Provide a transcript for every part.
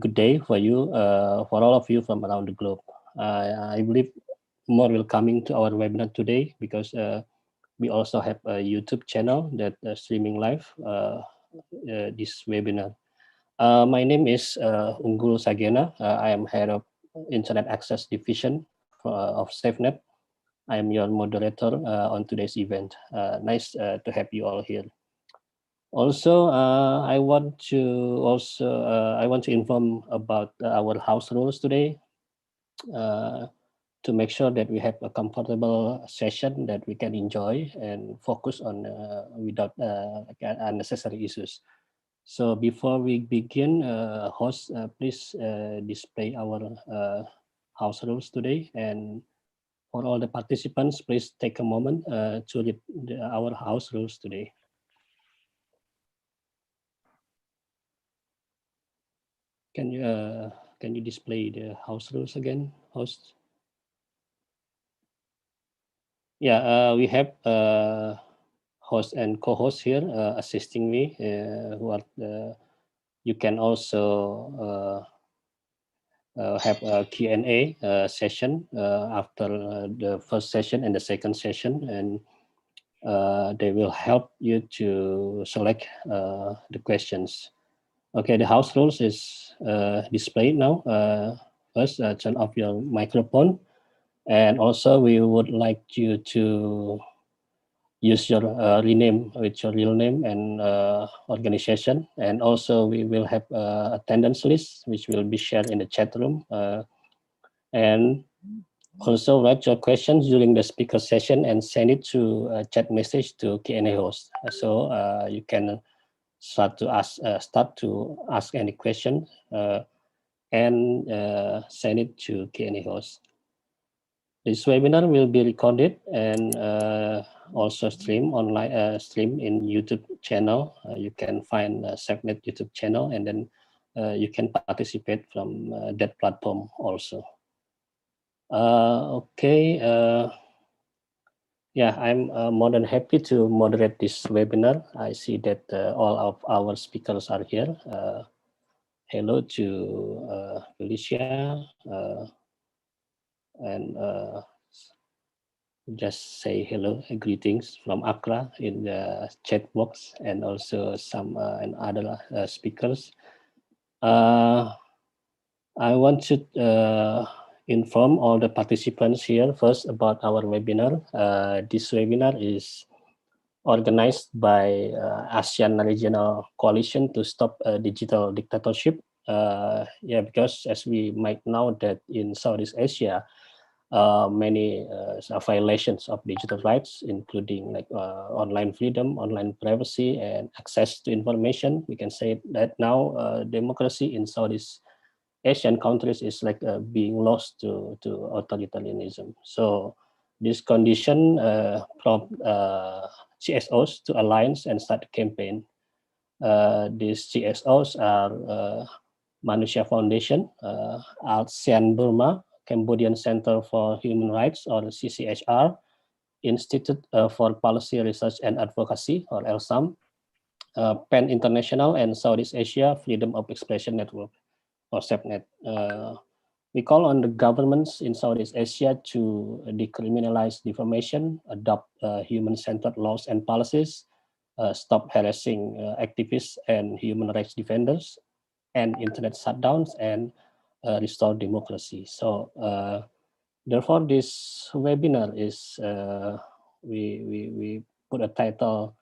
good day for you, for all of you from around the globe. I believe more will coming to our webinar today because we also have a YouTube channel that streaming live this webinar. My name is Unggul Sagena. I am head of Internet Access Division of SAFEnet. I am your moderator on today's event. Nice to have you all here. Also, I want to inform about our house rules today to make sure that we have a comfortable session that we can enjoy and focus on without unnecessary issues. So before we begin, host, please display our house rules today, and for all the participants, please take a moment to read our house rules today. Can you display the house rules again, host? Yeah, we have host and co-host here assisting me. Who are you can also have a Q&A session after the first session and the second session, and they will help you to select the questions. Okay, the house rules is displayed now. First, turn off your microphone, and also we would like you to use your rename with your real name and organization, and also we will have attendance list which will be shared in the chat room, and also write your questions during the speaker session and send it to a chat message to Q&A host. So you can start to ask any question and send it to Q&A host. This webinar will be recorded and also stream online, stream in YouTube channel. You can find SAFEnet YouTube channel, and then you can participate from that platform also. Okay. Yeah, I'm more than happy to moderate this webinar. I see that all of our speakers are here. Hello to Felicia, and just say hello, greetings from Accra in the chat box, and also some and other speakers. I want to inform all the participants here first about our webinar. This webinar is organized by ASEAN Regional Coalition to stop digital dictatorship. Yeah, because as we might know that in Southeast Asia, many violations of digital rights, including like online freedom, online privacy, and access to information. We can say that now democracy in Southeast Asian countries is like being lost to authoritarianism. So this condition prompt CSOs to alliance and start a campaign. These CSOs are Manusia Foundation, ASEAN Burma, Cambodian Center for Human Rights, or CCHR, Institute for Policy Research and Advocacy, or ELSAM, PEN International, and Southeast Asia Freedom of Expression Network, or SAFEnet. We call on the governments in Southeast Asia to decriminalize defamation, adopt human-centered laws and policies, stop harassing activists and human rights defenders, and internet shutdowns, and restore democracy. So therefore this webinar is, we put a title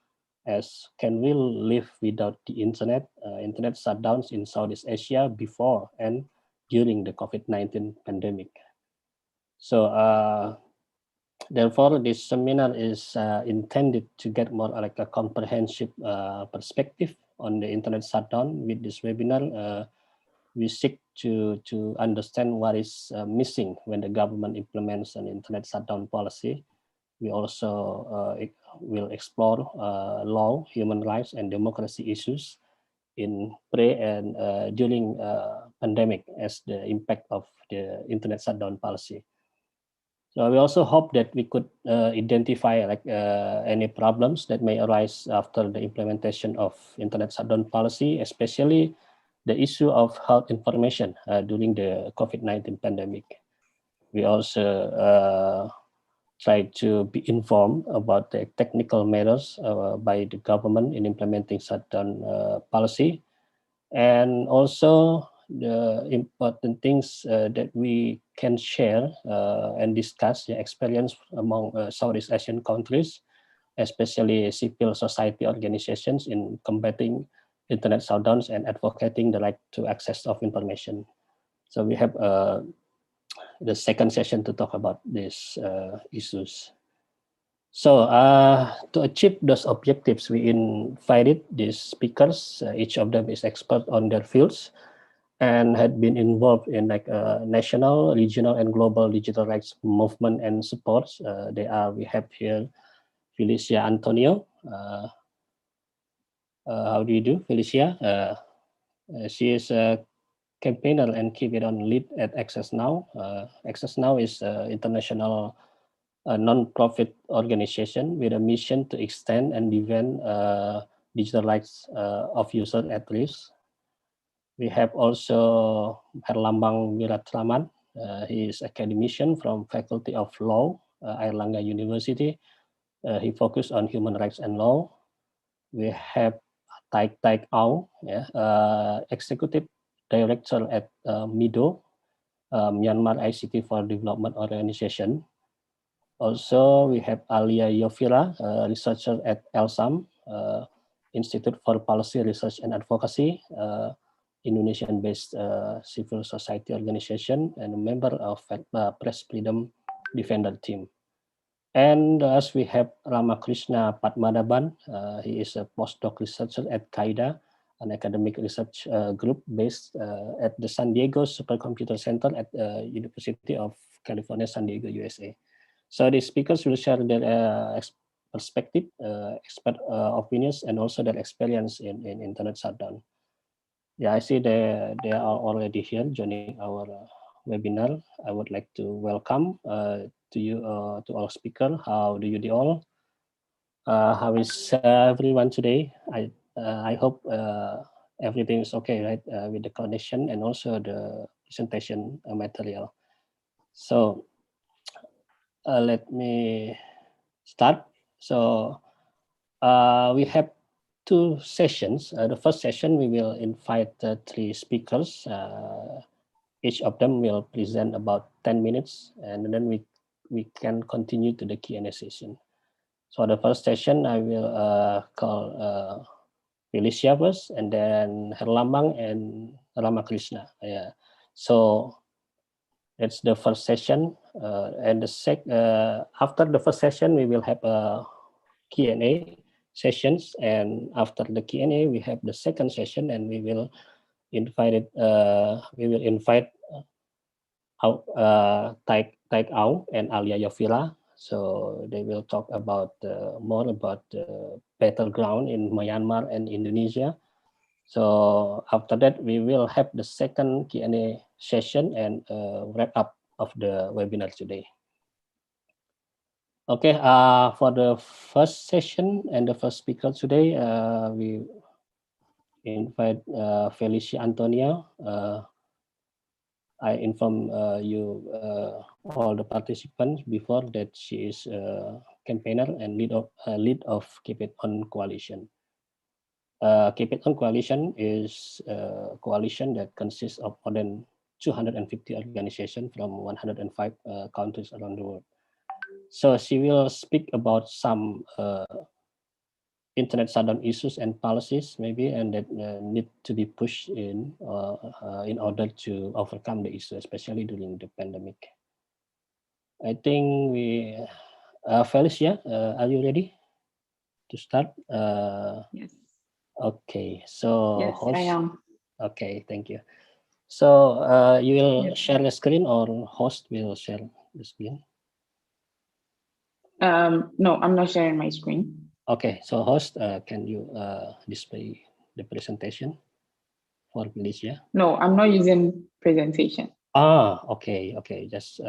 as "Can we live without the internet? Internet shutdowns in Southeast Asia before and during the COVID-19 pandemic." So therefore this seminar is intended to get more like a comprehensive perspective on the internet shutdown. With this webinar, we seek to understand what is missing when the government implements an internet shutdown policy. We also will explore law, human rights, and democracy issues in pre and during pandemic as the impact of the internet shutdown policy. So we also hope that we could identify like any problems that may arise after the implementation of internet shutdown policy, especially the issue of health information during the COVID-19 pandemic. We also try to be informed about the technical measures by the government in implementing shutdown policy, and also the important things that we can share and discuss the experience among Southeast Asian countries, especially civil society organizations in combating internet shutdowns and advocating the right to access of information. So we have the second session to talk about these issues. So to achieve those objectives, we invited these speakers. Each of them is expert on their fields and had been involved in like national, regional, and global digital rights movement and supports. We have here Felicia Anthonio. How do you do, Felicia? She is a campaigner and keep it on lead at Access Now. Access Now is an international non-profit organization with a mission to extend and defend digital rights of users at risk. We have also Herlambang Wiratraman. He is academician from Faculty of Law, Airlangga University. He focused on human rights and law. We have Htaike Aung, Executive Director at MIDO, Myanmar ICT for Development Organization. Also, we have Alia Yofira, researcher at ELSAM, Institute for Policy Research and Advocacy, Indonesian-based civil society organization, and a member of Press Freedom Defender team. And as we have Ramakrishna Padmanabhan, he is a postdoc researcher at CAIDA, an academic research group based at the San Diego Supercomputer Center at the University of California, San Diego, USA. So the speakers will share their perspective, expert opinions, and also their experience in internet shutdown. Yeah, I see they are already here joining our webinar. I would like to welcome to you, to all speakers. How do you do all? How is everyone today? I hope everything is okay, right, with the connection and also the presentation material. So let me start. So we have two sessions. The first session, we will invite three speakers. Each of them will present about 10 minutes, and then we can continue to the Q&A session. So the first session, I will call Felicia first, and then Herlambang and Ramakrishna. Yeah. So that's the first session, and after the first session, we will have a Q&A sessions, and after the Q&A, we have the second session, and we will invite Htaike Aung and Alia Yofira. So they will talk about more about the battleground in Myanmar and Indonesia. So after that, we will have the second Q&A session and wrap up of the webinar today. Okay, for the first session and the first speaker today, we invite Felicia Anthonio. I inform you all the participants before that she is a campaigner and lead of Keep It On Coalition. Keep It On Coalition is a coalition that consists of more than 250 organizations from 105 countries around the world. So she will speak about some internet shutdown issues and policies maybe, and that need to be pushed in order to overcome the issue, especially during the pandemic. I think Felicia, are you ready to start? Yes. Okay, so yes, host. I am. Okay, thank you. So you will share the screen, or host will share the screen? No, I'm not sharing my screen. Okay, so host, can you display the presentation for Felicia? No, I'm not using presentation. Ah, okay, just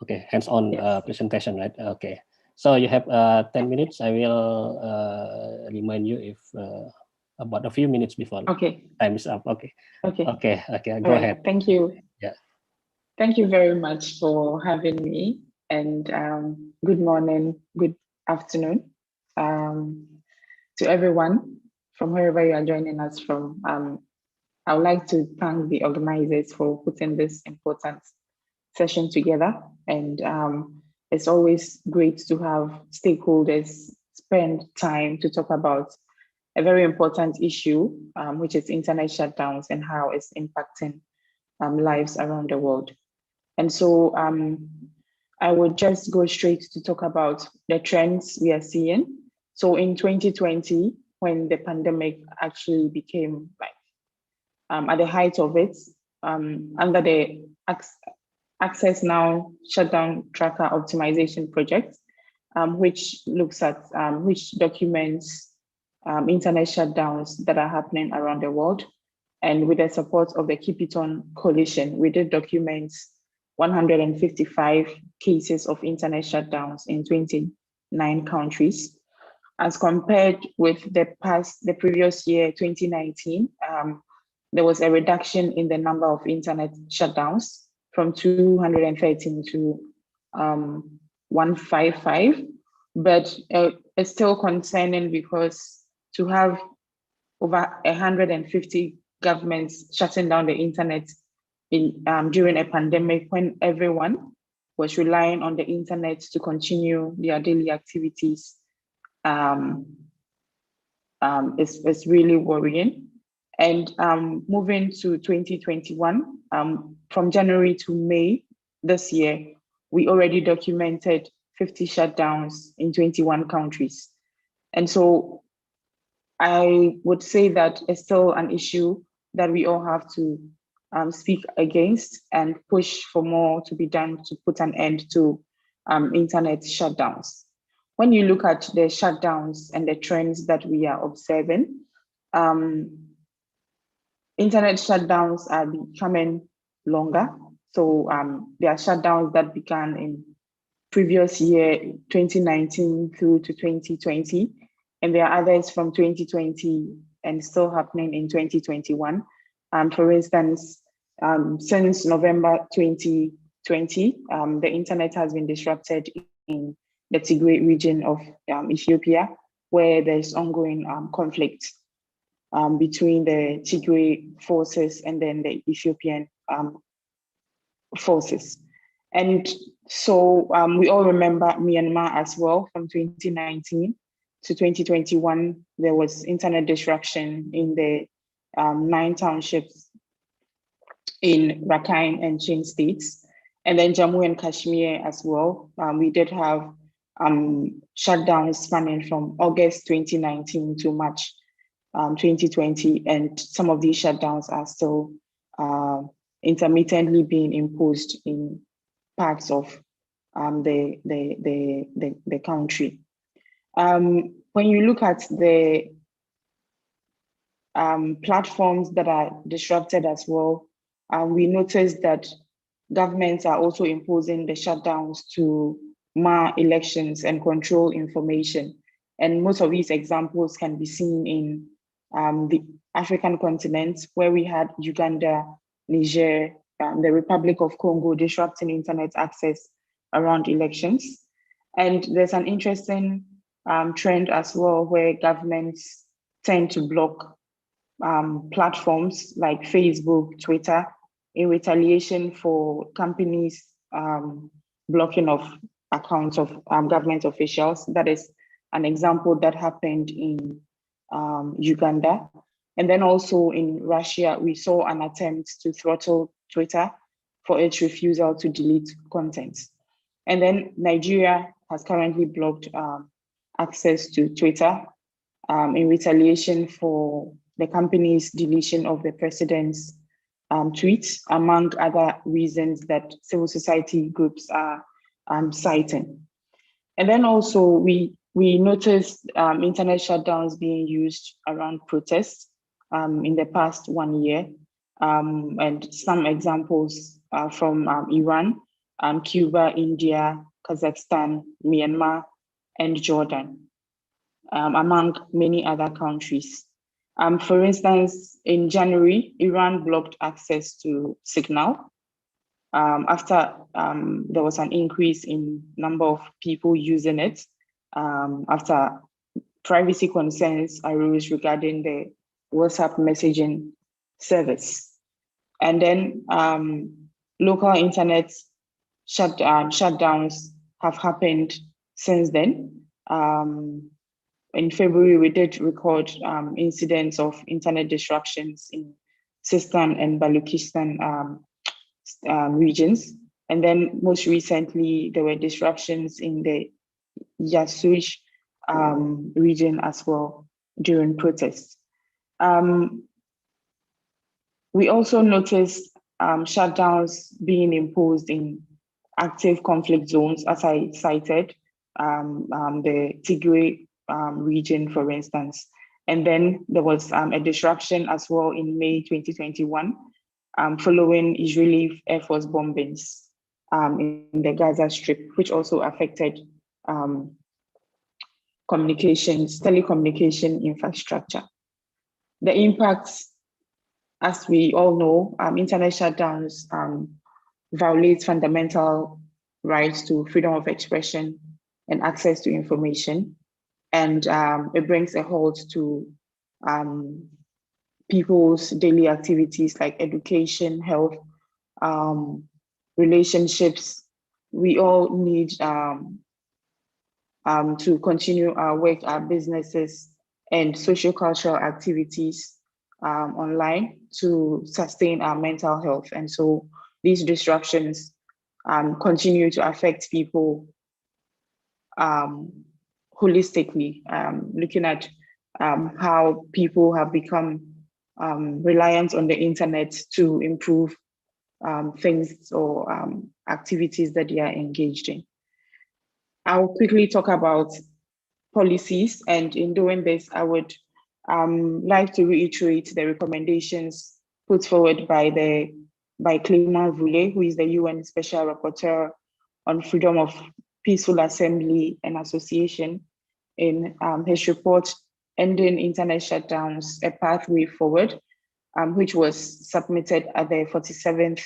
okay, hands-on presentation, right? Okay, so you have 10 minutes. I will remind you if about a few minutes before time is up. Okay. Okay. Go ahead. Thank you. Yeah. Thank you very much for having me, and good morning, good afternoon to everyone from wherever you are joining us from. I would like to thank the organizers for putting this important session together, and it's always great to have stakeholders spend time to talk about a very important issue, which is internet shutdowns and how it's impacting lives around the world. And so I would just go straight to talk about the trends we are seeing. So in 2020, when the pandemic actually became at the height of it, under the Access Now Shutdown Tracker Optimization Project, which looks at, which documents internet shutdowns that are happening around the world. And with the support of the Keep It On Coalition, we did document 155 cases of internet shutdowns in 29 countries. As compared with the previous year, 2019, there was a reduction in the number of internet shutdowns from 213 to 155, but it's still concerning because to have over 150 governments shutting down the internet during a pandemic when everyone was relying on the internet to continue their daily activities is really worrying. And moving to 2021, from January to May this year, we already documented 50 shutdowns in 21 countries. And so I would say that it's still an issue that we all have to speak against and push for more to be done to put an end to internet shutdowns. When you look at the shutdowns and the trends that we are observing, internet shutdowns are becoming longer. So there are shutdowns that began in previous year, 2019 through to 2020. And there are others from 2020 and still happening in 2021. For instance, since November 2020, the internet has been disrupted in the Tigray region of Ethiopia, where there's ongoing conflict between the Tigray forces and then the Ethiopian forces. And so we all remember Myanmar as well. From 2019 to 2021, there was internet disruption in the 9 townships in Rakhine and Chin states. And then Jammu and Kashmir as well. We did have shutdowns spanning from August 2019 to March 2020. And some of these shutdowns are still intermittently being imposed in parts of the country. When you look at the platforms that are disrupted as well, we noticed that governments are also imposing the shutdowns to mar elections and control information. And most of these examples can be seen in the African continent, where we had Uganda, Niger, the Republic of Congo disrupting internet access around elections. And there's an interesting trend as well, where governments tend to block platforms like Facebook, Twitter, in retaliation for companies blocking of accounts of government officials. That is an example that happened in Uganda. And then also in Russia, we saw an attempt to throttle Twitter for its refusal to delete content. And then Nigeria has currently blocked access to Twitter in retaliation for the company's deletion of the president's tweets, among other reasons that civil society groups are citing. And then also we noticed internet shutdowns being used around protests in the past 1 year. And some examples from Iran, Cuba, India, Kazakhstan, Myanmar, and Jordan, among many other countries. For instance, in January, Iran blocked access to Signal after there was an increase in number of people using it, after privacy concerns arose regarding the WhatsApp messaging service. And then local internet shutdowns have happened since then. In February, we did record incidents of internet disruptions in Sistan and Baluchistan regions. And then most recently, there were disruptions in the Yasuj region as well during protests. We also noticed shutdowns being imposed in active conflict zones, as I cited, the Tigray region, for instance. And then there was a disruption as well in May 2021, following Israeli Air Force bombings in the Gaza Strip, which also affected telecommunication infrastructure. The impacts, as we all know, internet shutdowns violate fundamental rights to freedom of expression and access to information. And it brings a halt to people's daily activities like education, health, relationships. We all need to continue our work, our businesses, and social-cultural activities online to sustain our mental health. And so these disruptions continue to affect people holistically, looking at how people have become reliant on the internet to improve things or activities that they are engaged in. I'll quickly talk about policies, and in doing this, I would like to reiterate the recommendations put forward by Clément Voulet, who is the UN Special Rapporteur on freedom of peaceful assembly and association, in his report, Ending Internet Shutdowns, A Pathway Forward, which was submitted at the 47th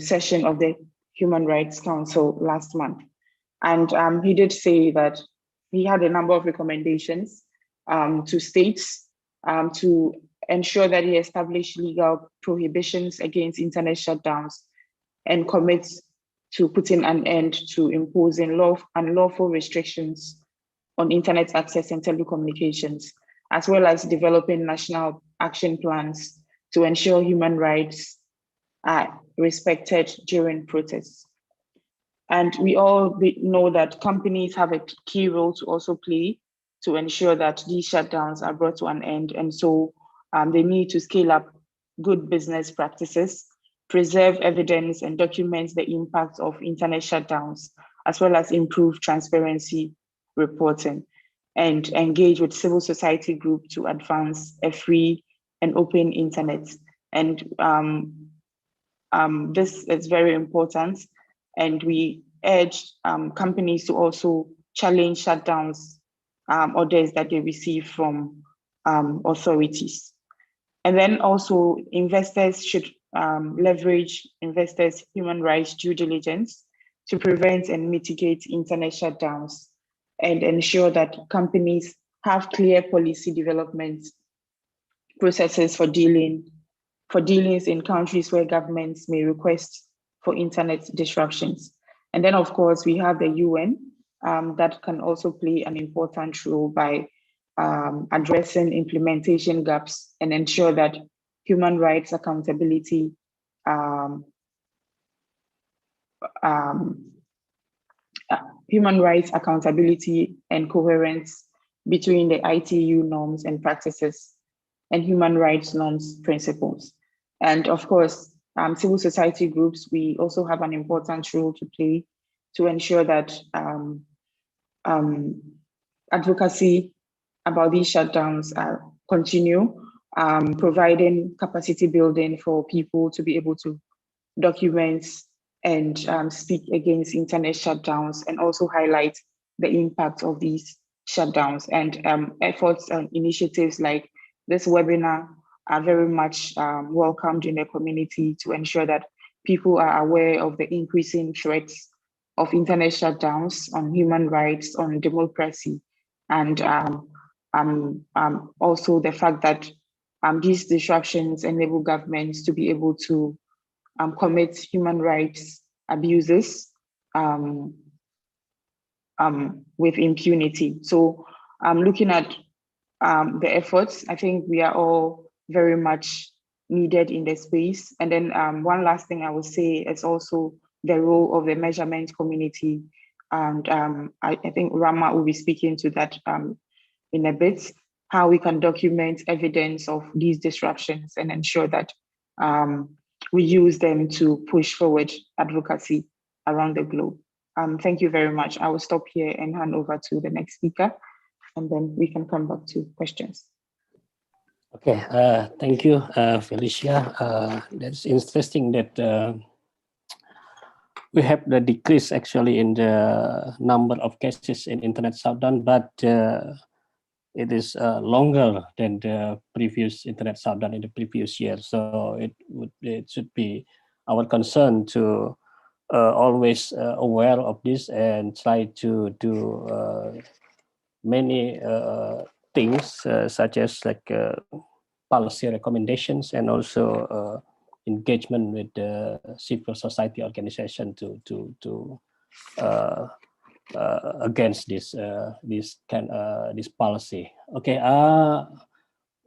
session of the Human Rights Council last month. And he did say that he had a number of recommendations to states to ensure that he established legal prohibitions against internet shutdowns and commits to putting an end to imposing unlawful restrictions on internet access and telecommunications, as well as developing national action plans to ensure human rights are respected during protests. And we all know that companies have a key role to also play to ensure that these shutdowns are brought to an end. And so they need to scale up good business practices, preserve evidence and document the impact of internet shutdowns, as well as improve transparency reporting, and engage with civil society groups to advance a free and open internet. And this is very important. And we urge companies to also challenge shutdowns orders that they receive from authorities. And then also investors should leverage investors' human rights due diligence to prevent and mitigate internet shutdowns and ensure that companies have clear policy development processes for dealings in countries where governments may request for internet disruptions. And then, of course, we have the UN that can also play an important role by addressing implementation gaps and ensure that human rights accountability and coherence between the ITU norms and practices and human rights norms principles. And of course, civil society groups, we also have an important role to play to ensure that advocacy about these shutdowns continue, providing capacity building for people to be able to document and speak against internet shutdowns, and also highlight the impact of these shutdowns, and efforts and initiatives like this webinar are very much welcomed in the community to ensure that people are aware of the increasing threats of internet shutdowns on human rights, on democracy, and also the fact that these disruptions enable governments to be able to commit human rights abuses with impunity. So looking at the efforts, I think we are all very much needed in the space. And then one last thing I would say is also the role of the measurement community. And I think Rama will be speaking to that in a bit, how we can document evidence of these disruptions and ensure that we use them to push forward advocacy around the globe. Thank you very much. I will stop here and hand over to the next speaker, and then we can come back to questions. Okay, thank you, Felicia. That's interesting that we have the decrease actually in the number of cases in internet shutdown, but it is longer than the previous internet shutdown in the previous year. So it should be our concern to always aware of this and try to do many things such as like policy recommendations and also engagement with the civil society organization to against this policy. Okay.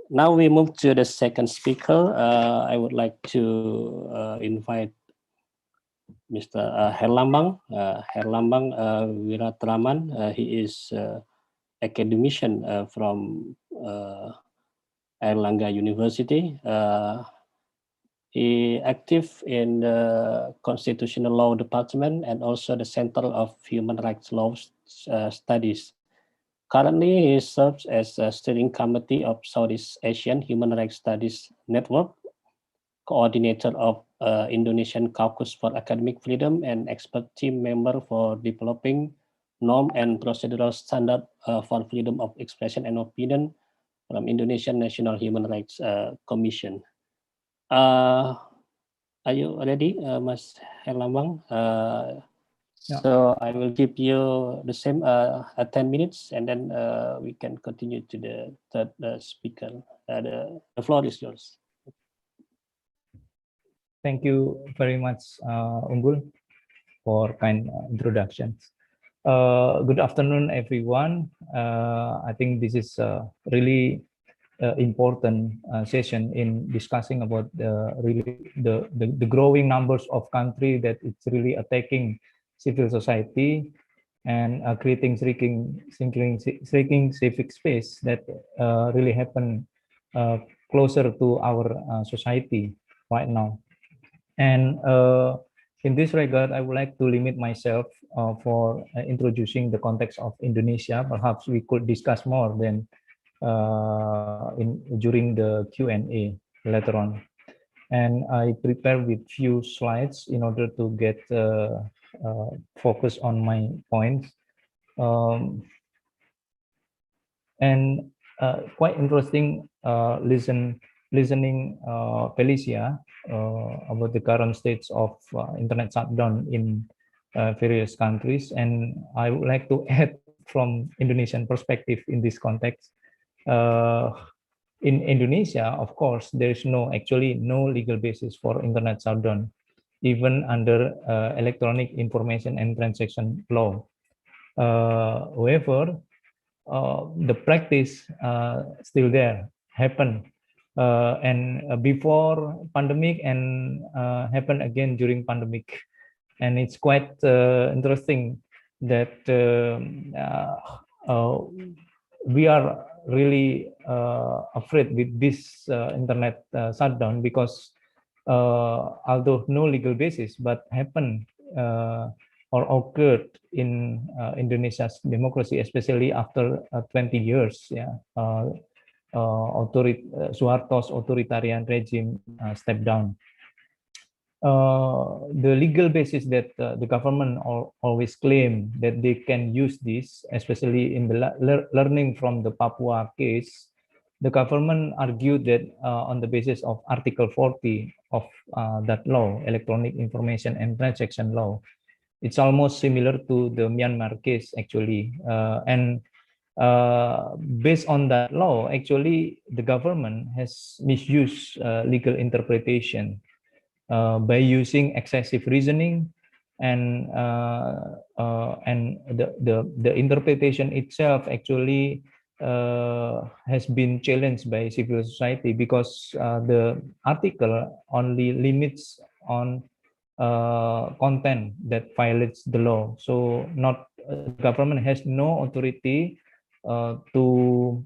Now we move to the second speaker. I would like to invite Mr. Herlambang. Herlambang Wiratraman. He is academician from Erlangga University. He active in the Constitutional Law Department and also the Center of Human Rights Law Studies. Currently, he serves as a steering committee of Southeast Asian Human Rights Studies Network, coordinator of Indonesian Caucus for Academic Freedom, and expert team member for developing norm and procedural standard for freedom of expression and opinion from Indonesian National Human Rights Commission. Are you ready, Mas Herlambang? Yeah. So I will give you the same 10 minutes, and then we can continue to the third speaker. The floor is yours. Thank you very much, Unggul, for kind introductions. Good afternoon, everyone. I think this is really important session in discussing about the growing numbers of countries that it's really attacking civil society and creating shrinking civic space that really happen closer to our society right now. And in this regard, I would like to limit myself for introducing the context of Indonesia. Perhaps we could discuss more than during the Q&A later on. And I prepare with few slides in order to get focus on my points. And quite interesting listening Felicia about the current states of internet shutdown in various countries. And I would like to add from Indonesian perspective in this context. In Indonesia, of course, there is actually no legal basis for internet shutdown, even under electronic information and transaction law. However, the practice still there happen and before pandemic and happen again during pandemic, and it's quite interesting that we are really afraid with this internet shutdown because although no legal basis, but happen or occurred in Indonesia's democracy, especially after 20 years. Yeah, Suharto's authoritarian regime stepped down. The legal basis that the government always claim that they can use this, especially in the learning from the Papua case, the government argued that on the basis of Article 40 of that law, Electronic Information and Transaction Law, it's almost similar to the Myanmar case actually. And based on that law, actually, the government has misused legal interpretation by using excessive reasoning, and the interpretation itself actually has been challenged by civil society, because the article only limits on content that violates the law. So not the government has no authority to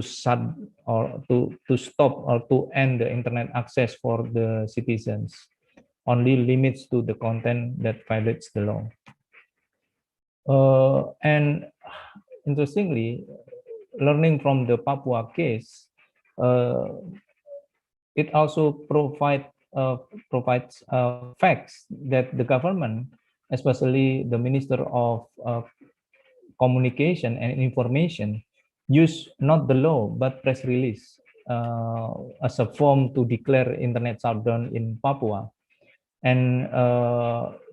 shut or to stop or to end the internet access for the citizens. Only limits to the content that violates the law. And interestingly, learning from the Papua case, it also provides facts that the government, especially the Minister of Communication and Information, use not the law but press release as a form to declare internet shutdown in Papua. And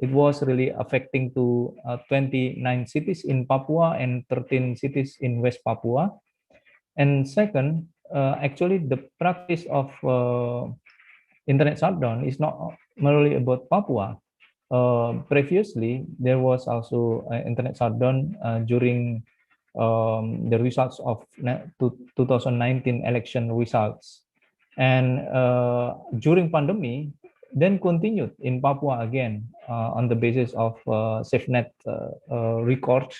it was really affecting to 29 cities in Papua and 13 cities in West Papua. And second, actually the practice of internet shutdown is not merely about Papua. Previously, there was also internet shutdown during the results of 2019 election results. And during pandemic, then continued in Papua again on the basis of SAFEnet records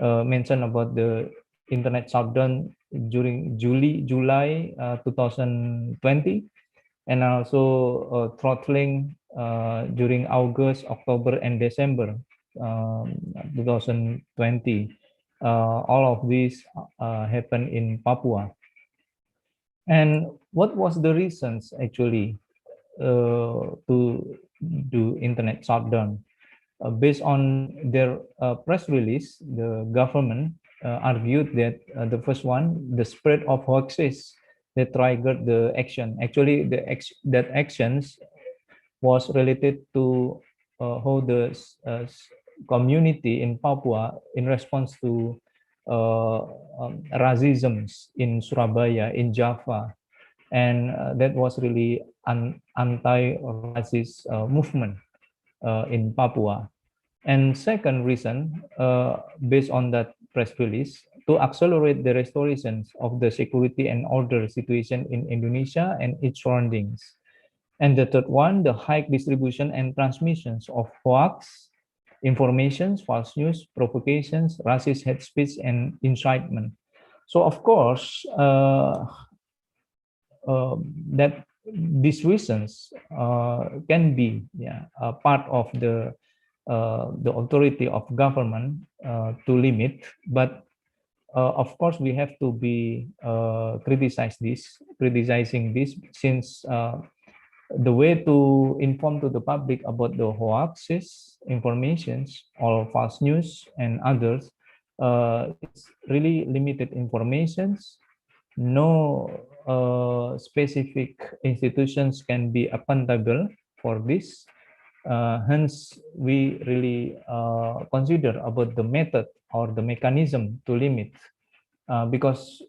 mentioned about the internet shutdown during July 2020, and also throttling during August, October, and December 2020. All of these happened in Papua. And what was the reasons actually to do internet shutdown? Based on their press release, the government argued that the first one, the spread of hoaxes that triggered the action. Actually, that actions was related to how the community in Papua, in response to racisms in Surabaya, in Java, and that was really an anti-racist movement in Papua. And second reason, based on that press release, to accelerate the restoration of the security and order situation in Indonesia and its surroundings. And the third one, the high distribution and transmissions of hoax, informations, false news, provocations, racist hate speech, and incitement. So of course, that these reasons can be a part of the authority of government to limit, but of course we have to be criticizing this, since the way to inform to the public about the hoaxes, informations, or false news and others, it's really limited informations. No specific institutions can be accountable for this. Hence, we really consider about the method or the mechanism to limit, because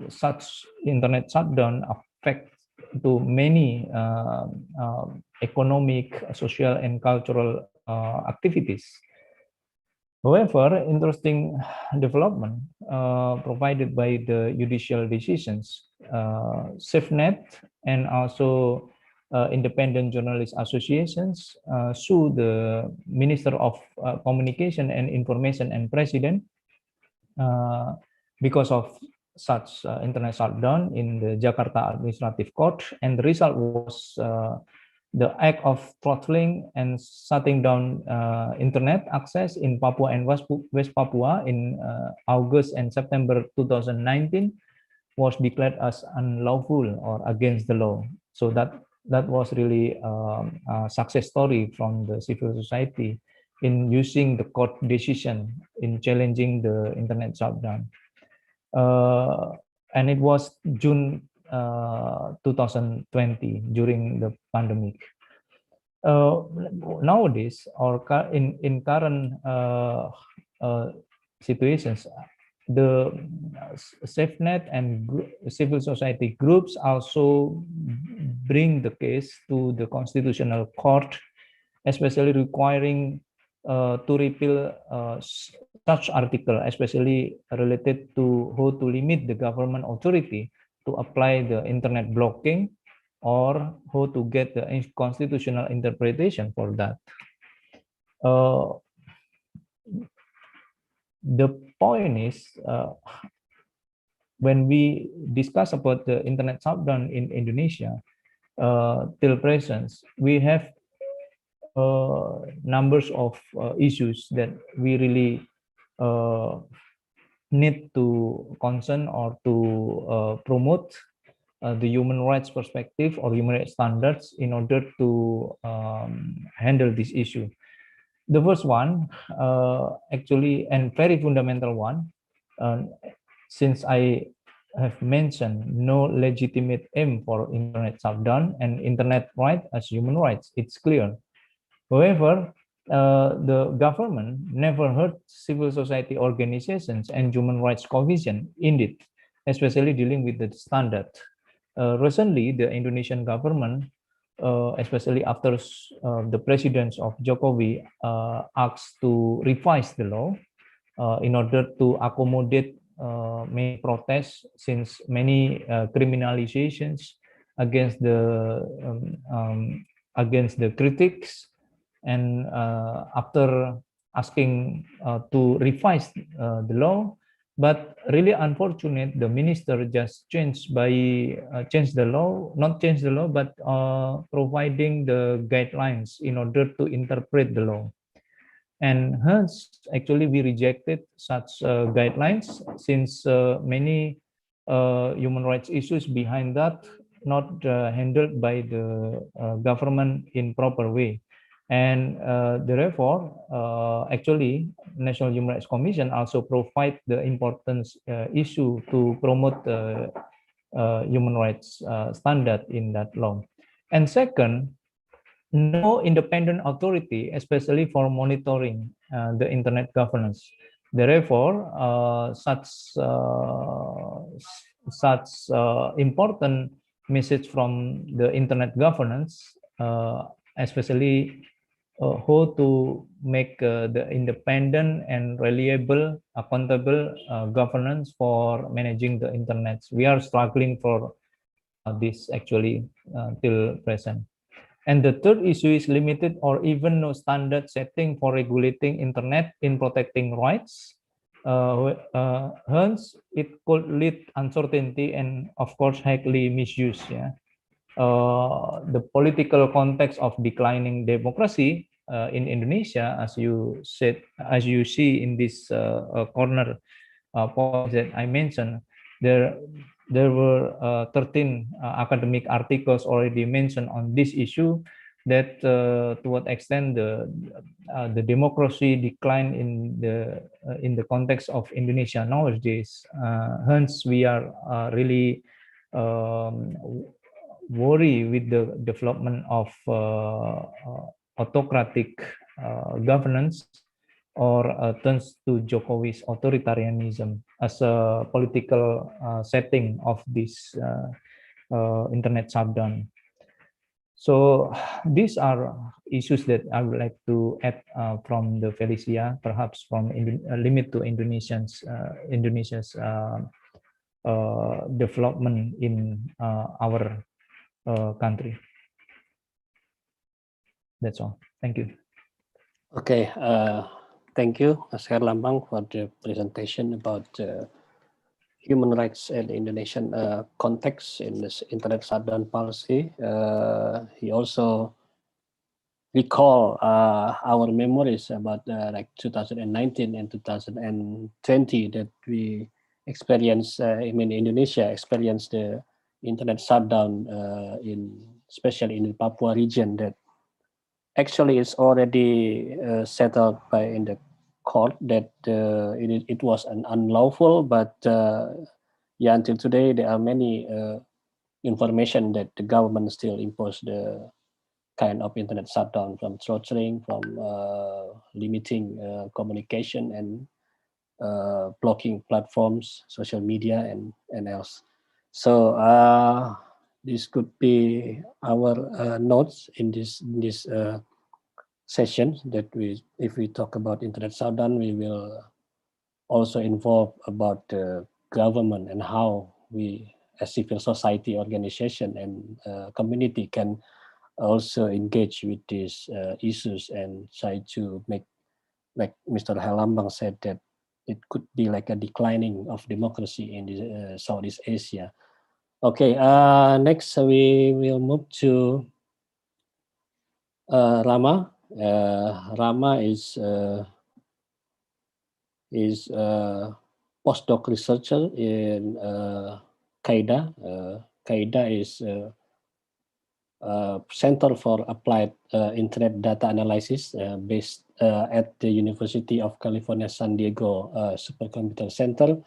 such internet shutdown affect to many economic, social, and cultural activities. However, interesting development provided by the judicial decisions, SAFEnet and also independent journalist associations sue the Minister of Communication and Information and President because of such internet shutdown in the Jakarta Administrative Court, and the result was the act of throttling and shutting down internet access in Papua and West Papua in August and September 2019 was declared as unlawful or against the law. So that was really a success story from the civil society in using the court decision in challenging the internet shutdown. and it was June 2020 during the pandemic. Nowadays, or in current situations, the SAFEnet and civil society groups also bring the case to the Constitutional Court, especially requiring to repeal such article, especially related to how to limit the government authority to apply the internet blocking, or how to get the constitutional interpretation for that. The point is, when we discuss about the internet shutdown in Indonesia, till present, we have numbers of issues that we really need to concern or to promote the human rights perspective or human rights standards in order to handle this issue. The first one, actually, and very fundamental one, since I have mentioned no legitimate aim for internet shutdown and internet right as human rights, it's clear. However, the government never heard civil society organizations and human rights coalition, indeed, especially dealing with the standard. Recently, the Indonesian government, especially after the presidents of Jokowi asked to revise the law in order to accommodate many protests, since many criminalizations against the critics, and after asking to revise the law, but really unfortunate, the minister just changed the law, not change the law, but providing the guidelines in order to interpret the law. And hence, actually, we rejected such guidelines, since many human rights issues behind that not handled by the government in proper way. And therefore, actually, National Human Rights Commission also provide the importance issue to promote the human rights standard in that law. And second, no independent authority, especially for monitoring the internet governance. Therefore, such important message from the internet governance, especially how to make the independent and reliable, accountable governance for managing the internet. We are struggling for this actually till present. And the third issue is limited or even no standard setting for regulating internet in protecting rights. Hence, it could lead uncertainty and, of course, highly misuse. Yeah. The political context of declining democracy in Indonesia, as you said, as you see in this corner point that I mentioned, there were 13 academic articles already mentioned on this issue, that to what extent the democracy decline in the context of Indonesia nowadays. Hence, we are really worry with the development of autocratic governance, or turns to Jokowi's authoritarianism as a political setting of this internet shutdown. So these are issues that I would like to add from the Felicia, perhaps from limit to Indonesia's development in our country. That's all. Thank you. Okay. Thank you, Herlambang, for the presentation about human rights and Indonesian context in this internet shutdown policy. He also recall our memories about like 2019 and 2020 that we experienced. Indonesia experienced the internet shutdown especially in the Papua region, that actually is already settled in the court that it was an unlawful, but yeah, until today, there are many information that the government still impose the kind of internet shutdown, from throttling, from limiting communication, and blocking platforms, social media, and else. So this could be our notes in this session, that if we talk about internet shutdown, we will also involve about the government and how we as civil society organization and community can also engage with these issues and try to make, like Mr. Herlambang said, that it could be like a declining of democracy in the, Southeast Asia. Okay, next we will move to Rama. Rama is postdoc researcher in CAIDA. CAIDA is Center for Applied Internet Data Analysis based at the University of California, San Diego Supercomputer Center.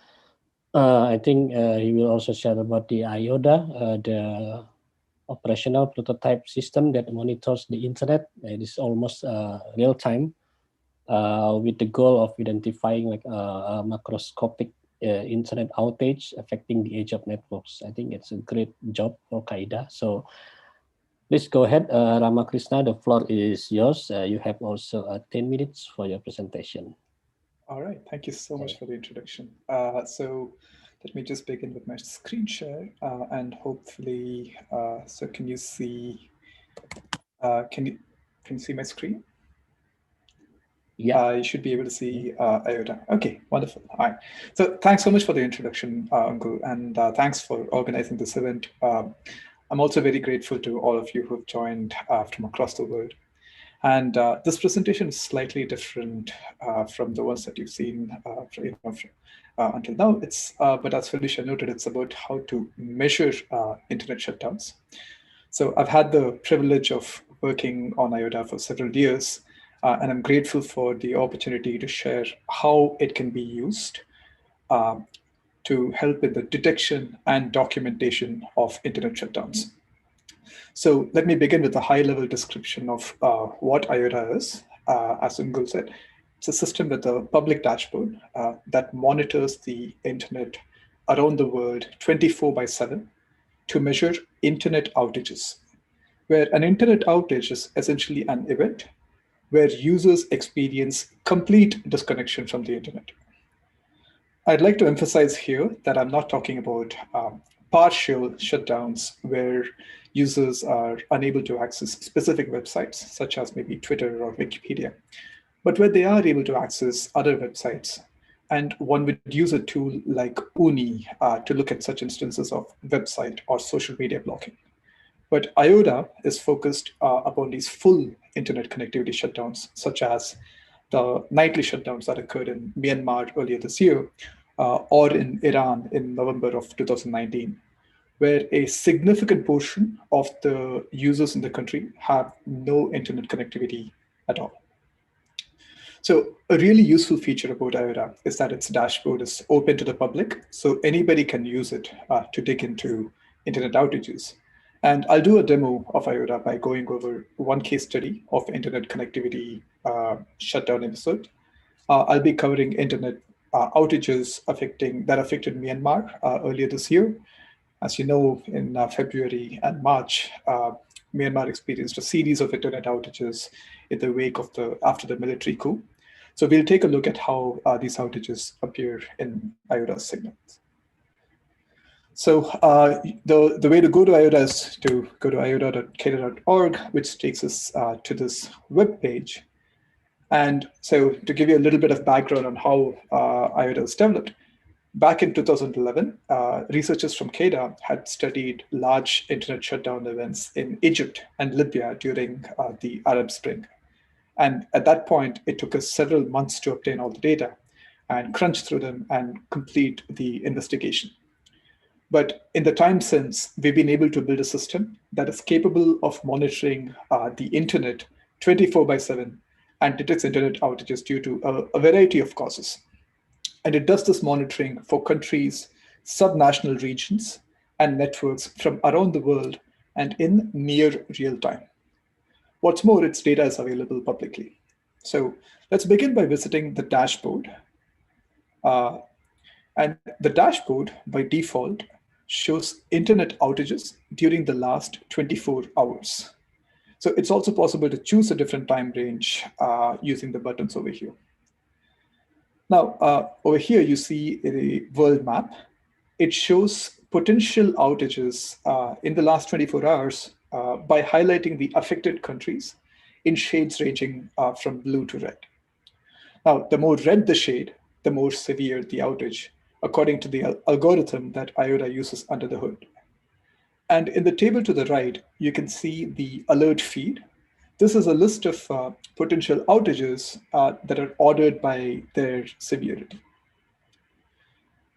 I think he will also share about the IODA, the operational prototype system that monitors the internet. It is almost real time, with the goal of identifying like a macroscopic internet outage affecting the age of networks. I think it's a great job for CAIDA. So please go ahead, Ramakrishna, the floor is yours. You have also 10 minutes for your presentation. All right, thank you so much for the introduction. So let me just begin with my screen share and hopefully, so can you see, can you see my screen? Yeah. You should be able to see IODA. Okay, wonderful. All right. So thanks so much for the introduction, Unggul, and thanks for organizing this event. I'm also very grateful to all of you who have joined from across the world. And this presentation is slightly different from the ones that you've seen until now. It's, but as Felicia noted, it's about how to measure internet shutdowns. So I've had the privilege of working on IODA for several years, and I'm grateful for the opportunity to share how it can be used to help in the detection and documentation of internet shutdowns. So let me begin with a high-level description of what IODA is. As Unggul said, it's a system with a public dashboard that monitors the internet around the world 24/7 to measure internet outages, where an internet outage is essentially an event where users experience complete disconnection from the internet. I'd like to emphasize here that I'm not talking about partial shutdowns where users are unable to access specific websites, such as maybe Twitter or Wikipedia, but where they are able to access other websites. And one would use a tool like Uni to look at such instances of website or social media blocking. But IODA is focused upon these full internet connectivity shutdowns, such as the nightly shutdowns that occurred in Myanmar earlier this year, or in Iran in November of 2019, where a significant portion of the users in the country have no internet connectivity at all. So a really useful feature about IODA is that its dashboard is open to the public, so anybody can use it to dig into internet outages. And I'll do a demo of IODA by going over one case study of internet connectivity shutdown episode. I'll be covering internet outages that affected Myanmar earlier this year. As you know, in February and March, Myanmar experienced a series of internet outages in the wake of after the military coup. So we'll take a look at how these outages appear in IODA's signals. So the way to go to IODA is to go to ioda.caida.org, which takes us to this web page. And so to give you a little bit of background on how IODA was developed, back in 2011, researchers from CAIDA had studied large internet shutdown events in Egypt and Libya during the Arab Spring. And at that point, it took us several months to obtain all the data and crunch through them and complete the investigation. But in the time since, we've been able to build a system that is capable of monitoring the internet 24/7 and detects internet outages due to a variety of causes. And it does this monitoring for countries subnational regions, and networks from around the world and in near real time. What's more, its data is available publicly. So let's begin by visiting the dashboard. And the dashboard, by default, shows internet outages during the last 24 hours. So it's also possible to choose a different time range using the buttons over here. Now, over here, you see the world map. It shows potential outages in the last 24 hours by highlighting the affected countries in shades ranging from blue to red. Now, the more red the shade, the more severe the outage, according to the algorithm that IOTA uses under the hood. And in the table to the right, you can see the alert feed. This is a list of potential outages that are ordered by their severity.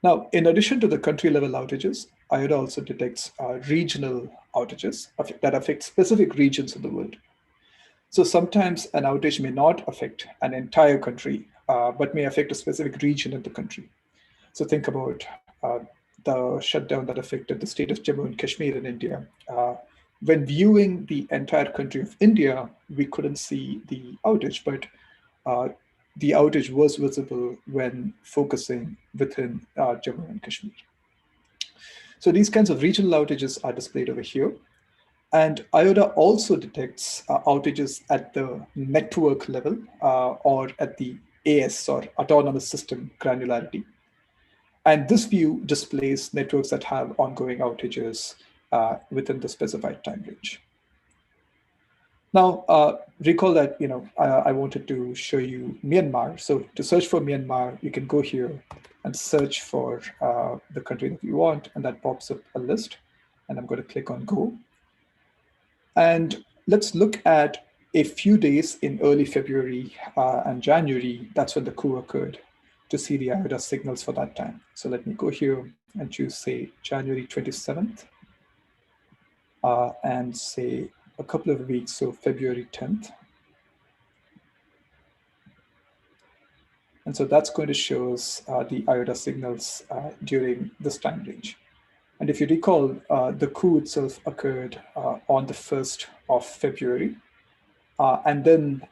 Now, in addition to the country-level outages, IOTA also detects regional outages that affect specific regions of the world. So sometimes an outage may not affect an entire country, but may affect a specific region of the country. So think about the shutdown that affected the state of Jammu and Kashmir in India. When viewing the entire country of India, we couldn't see the outage, but the outage was visible when focusing within Jammu and Kashmir. So these kinds of regional outages are displayed over here. And IOTA also detects outages at the network level or at the AS or autonomous system granularity. And this view displays networks that have ongoing outages within the specified time range. Now, recall that I wanted to show you Myanmar. So to search for Myanmar, you can go here and search for the country that you want, and that pops up a list. And I'm going to click on Go. And let's look at a few days in early February and January. That's when the coup occurred, to see the IOTA signals for that time. So let me go here and choose, say, January 27th, and say a couple of weeks, so February 10th. And so that's going to show us the IOTA signals during this time range. And if you recall, the coup itself occurred on the 1st of February. And then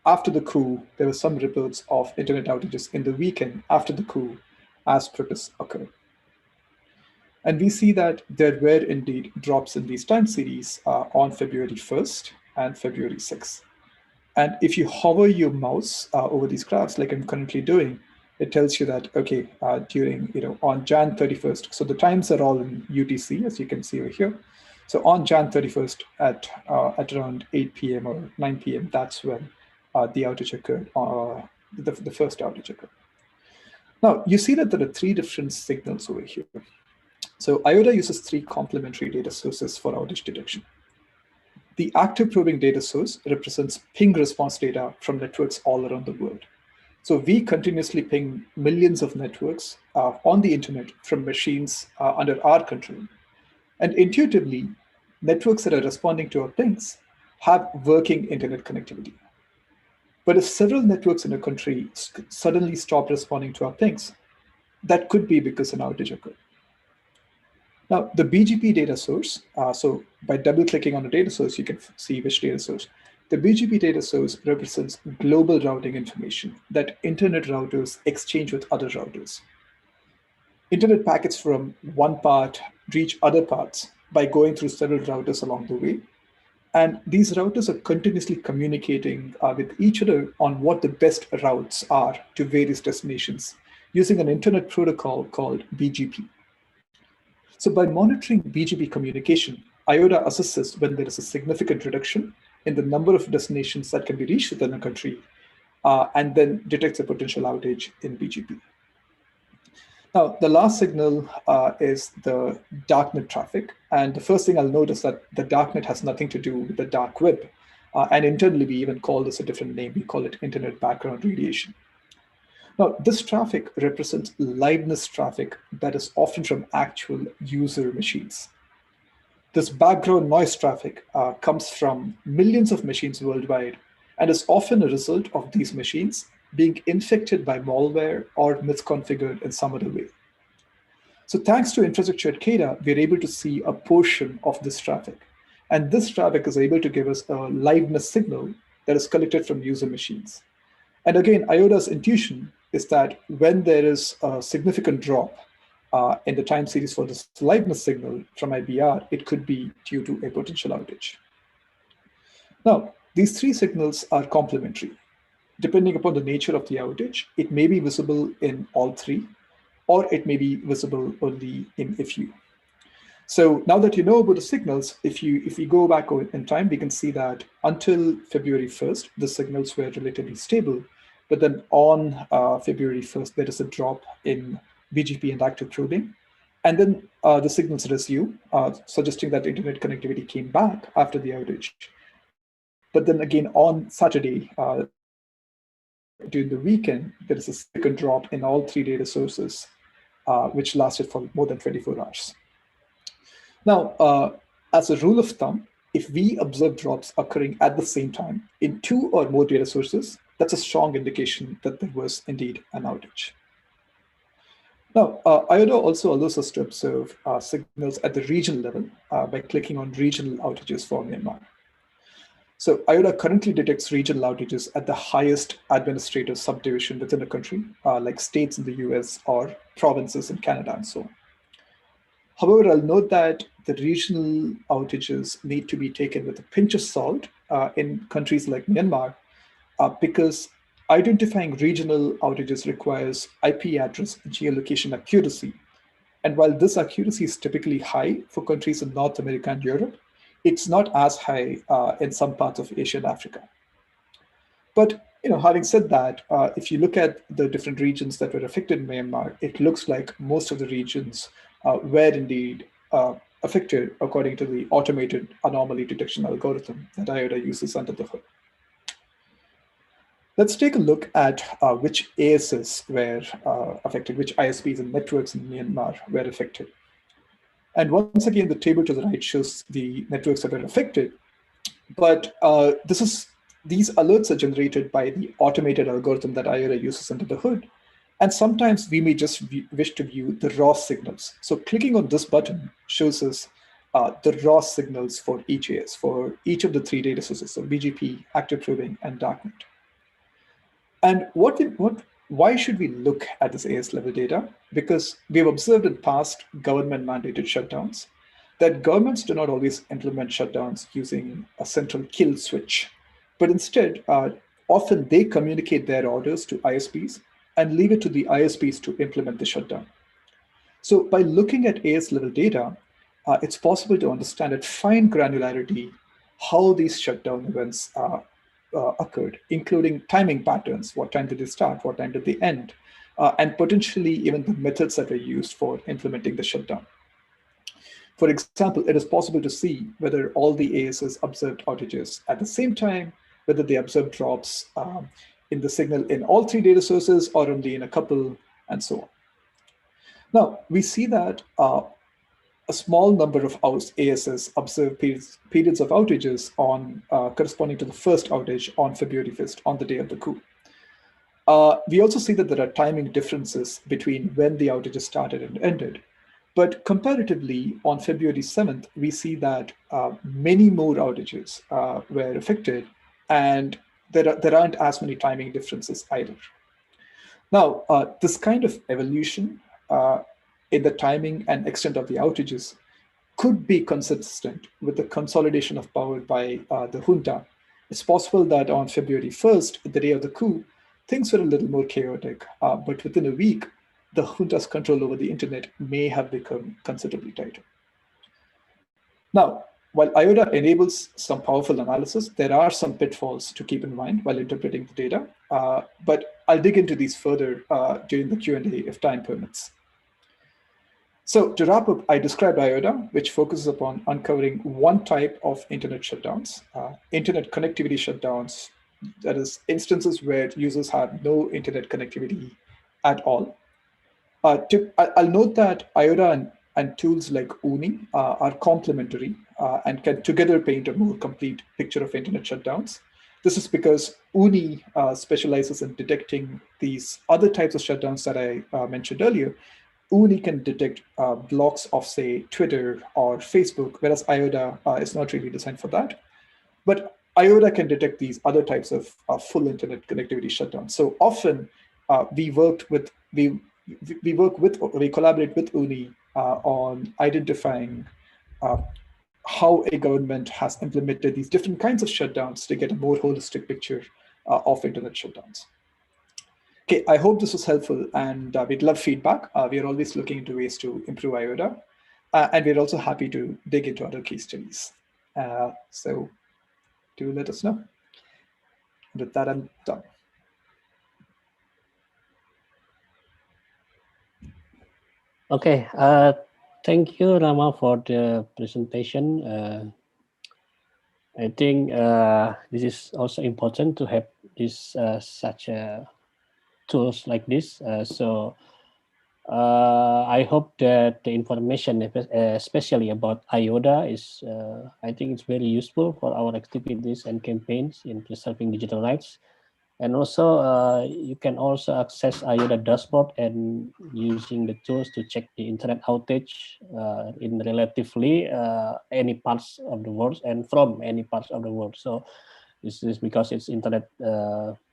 after the coup, there were some reports of internet outages in the weekend after the coup as protests occurred. And we see that there were indeed drops in these time series on February 1st and February 6th. And if you hover your mouse over these graphs, like I'm currently doing, it tells you that, okay, during, on Jan 31st, so the times are all in UTC, as you can see over here. So on Jan 31st at around 8 p.m. or 9 p.m., that's when the outage occurred, the first outage occurred. Now, you see that there are three different signals over here. So IOTA uses three complementary data sources for outage detection. The active probing data source represents ping response data from networks all around the world. So we continuously ping millions of networks on the internet from machines under our control. And intuitively, networks that are responding to our pings have working internet connectivity. But if several networks in a country suddenly stop responding to our pings, that could be because an outage occurred. Now, the BGP data source, so by double-clicking on the data source, you can see which data source. The BGP data source represents global routing information that internet routers exchange with other routers. Internet packets from one part reach other parts by going through several routers along the way. And these routers are continuously communicating with each other on what the best routes are to various destinations using an internet protocol called BGP. So by monitoring BGP communication, IOTA assesses when there is a significant reduction in the number of destinations that can be reached within a country, and then detects a potential outage in BGP. Now, the last signal is the darknet traffic. And the first thing I'll note is that the darknet has nothing to do with the dark web. And internally, we even call this a different name. We call it internet background radiation. Now, this traffic represents liveness traffic that is often from actual user machines. This background noise traffic comes from millions of machines worldwide and is often a result of these machines being infected by malware or misconfigured in some other way. So thanks to infrastructure at CAIDA, we're able to see a portion of this traffic. And this traffic is able to give us a liveness signal that is collected from user machines. And again, IOTA's intuition is that when there is a significant drop in the time series for this liveness signal from IBR, it could be due to a potential outage. Now, these three signals are complementary. Depending upon the nature of the outage, it may be visible in all three, or it may be visible only in a few. So now that you know about the signals, if we go back in time, we can see that until February 1st, the signals were relatively stable. But then on February 1st, there is a drop in BGP and active probing. And then the signals resume, suggesting that internet connectivity came back after the outage. But then again, on Saturday, during the weekend, there is a second drop in all three data sources, which lasted for more than 24 hours. Now, as a rule of thumb, if we observe drops occurring at the same time in two or more data sources, that's a strong indication that there was indeed an outage. Now, IOTA also allows us to observe signals at the regional level by clicking on regional outages for Myanmar. So IOTA currently detects regional outages at the highest administrative subdivision within a country, like states in the US or provinces in Canada and so on. However, I'll note that the regional outages need to be taken with a pinch of salt in countries like Myanmar, because identifying regional outages requires IP address geolocation accuracy. And while this accuracy is typically high for countries in North America and Europe, it's not as high in some parts of Asia and Africa. But having said that, if you look at the different regions that were affected in Myanmar, it looks like most of the regions were indeed affected according to the automated anomaly detection algorithm that IOTA uses under the hood. Let's take a look at which ASs were affected, which ISPs and networks in Myanmar were affected. And once again, the table to the right shows the networks that were affected. But these alerts are generated by the automated algorithm that IOTA uses under the hood. And sometimes we may just wish to view the raw signals. So clicking on this button shows us the raw signals for each AS, for each of the three data sources, so BGP, active probing, and darknet. And why should we look at this AS level data? Because we have observed in past government mandated shutdowns that governments do not always implement shutdowns using a central kill switch, but instead, often they communicate their orders to ISPs and leave it to the ISPs to implement the shutdown. So by looking at AS level data, it's possible to understand at fine granularity how these shutdown events occurred, including timing patterns. What time did they start? What time did they end? And potentially even the methods that were used for implementing the shutdown. For example, it is possible to see whether all the ASs observed outages at the same time, whether they observed drops in the signal in all three data sources or only in a couple, and so on. Now, we see that a small number of ASs observed periods of outages on corresponding to the first outage on February 1st, on the day of the coup. We also see that there are timing differences between when the outages started and ended. But comparatively, on February 7th, we see that many more outages were affected, and there aren't as many timing differences either. Now, this kind of evolution in the timing and extent of the outages could be consistent with the consolidation of power by the junta. It's possible that on February 1st, the day of the coup, things were a little more chaotic, but within a week, the junta's control over the internet may have become considerably tighter. Now, while IOTA enables some powerful analysis, there are some pitfalls to keep in mind while interpreting the data, but I'll dig into these further during the Q&A if time permits. So to wrap up, I described IOTA, which focuses upon uncovering one type of internet shutdowns, internet connectivity shutdowns, that is instances where users have no internet connectivity at all. I'll note that IOTA and tools like UNI are complementary and can together paint a more complete picture of internet shutdowns. This is because UNI specializes in detecting these other types of shutdowns that I mentioned earlier, UNI can detect blocks of, say, Twitter or Facebook, whereas IOTA is not really designed for that. But IOTA can detect these other types of full internet connectivity shutdowns. So often we collaborate with UNI on identifying how a government has implemented these different kinds of shutdowns to get a more holistic picture of internet shutdowns. Okay, I hope this was helpful, and we'd love feedback. We are always looking into ways to improve IOTA, and we're also happy to dig into other case studies. So do let us know. With that, I'm done. Okay, thank you, Rama, for the presentation. I think this is also important to have this such tools like this. So I hope that the information, especially about IOTA, is I think it's very useful for our activities and campaigns in preserving digital rights. And also, you can also access IOTA dashboard and using the tools to check the internet outage in relatively any parts of the world and from any parts of the world. So this is because it's internet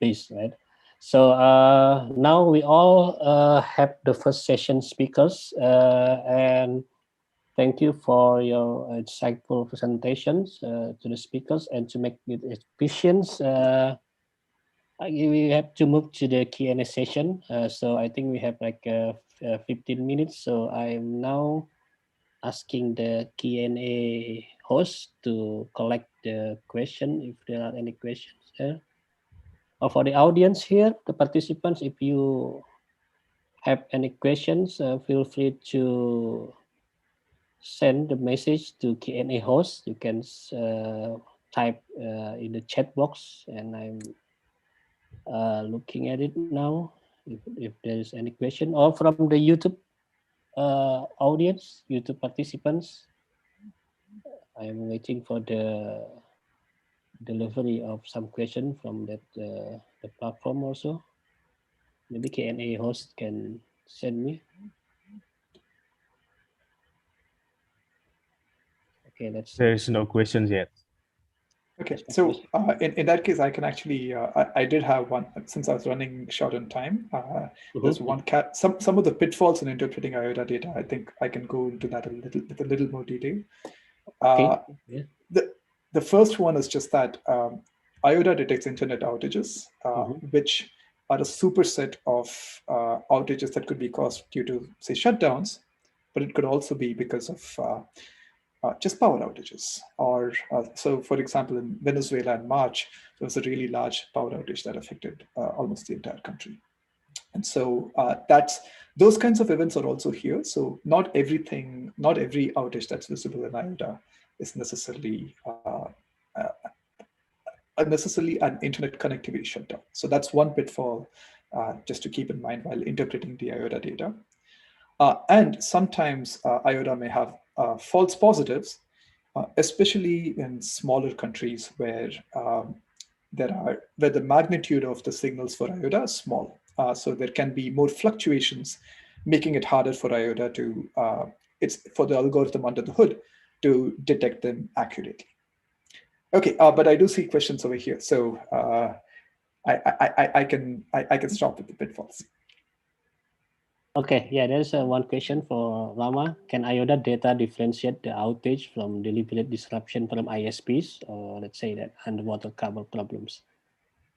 based, right? So now we all have the first session speakers, and thank you for your insightful presentations to the speakers. And to make it efficient, we have to move to the Q&A session. So I think we have like 15 minutes. So I'm now asking the Q&A host to collect the question if there are any questions there. Or for the audience here, the participants, if you have any questions, feel free to send the message to Q&A host. You can type in the chat box, and I'm looking at it now. If there is any question, or from the YouTube audience, YouTube participants, I am waiting for the delivery of some question from that the platform also. Maybe Q&A host can send me. Okay, There is no questions yet. Okay, so in that case, I can actually, I did have one, since I was running short on time. There's one some of the pitfalls in interpreting IOTA data. I think I can go into that with a little more detail. The first one is just that IOTA detects internet outages, which are a superset of outages that could be caused due to, say, shutdowns, but it could also be because of just power outages. Or so, for example, in Venezuela in March, there was a really large power outage that affected almost the entire country. And so those kinds of events are also here. So not every outage that's visible in IOTA is necessarily an internet connectivity shutdown. So that's one pitfall just to keep in mind while interpreting the IOTA data. And sometimes IOTA may have false positives, especially in smaller countries where the magnitude of the signals for IOTA is small. So there can be more fluctuations, making it harder for IOTA to, for the algorithm under the hood to detect them accurately. Okay, but I do see questions over here, so I can stop with the pitfalls. Okay, yeah, there's one question for Rama. Can IOTA data differentiate the outage from deliberate disruption from ISPs, or let's say that underwater cable problems?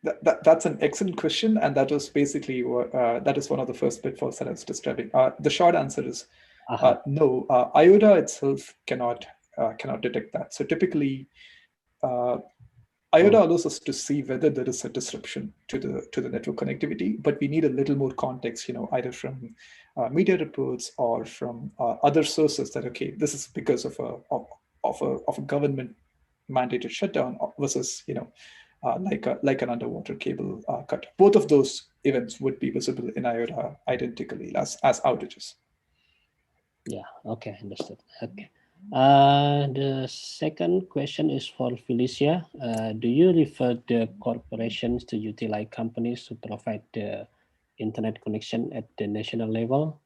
That's an excellent question, and that was basically that is one of the first pitfalls that I was describing. The short answer is no. IOTA itself cannot detect that. So typically, IOTA allows us to see whether there is a disruption to the network connectivity, but we need a little more context, either from media reports or from other sources that, okay, this is because of a government mandated shutdown versus like an underwater cable cut. Both of those events would be visible in IOTA identically as outages. Yeah. Okay. Understood. Okay. The second question is for Felicia. Do you refer the corporations to utilize companies to provide the internet connection at the national level?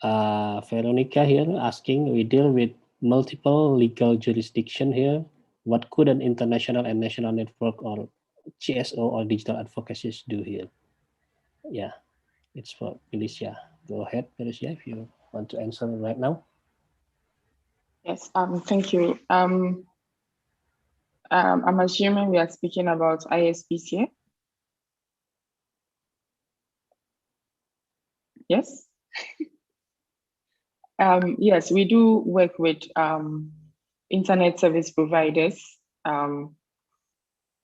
Veronica here asking, we deal with multiple legal jurisdiction here. What could an international and national network or GSO or digital advocacies do here? Yeah, it's for Felicia. Go ahead, Felicia, if you want to answer right now. Yes, thank you. I'm assuming we are speaking about ISPs here. Yes. Yes, we do work with internet service providers.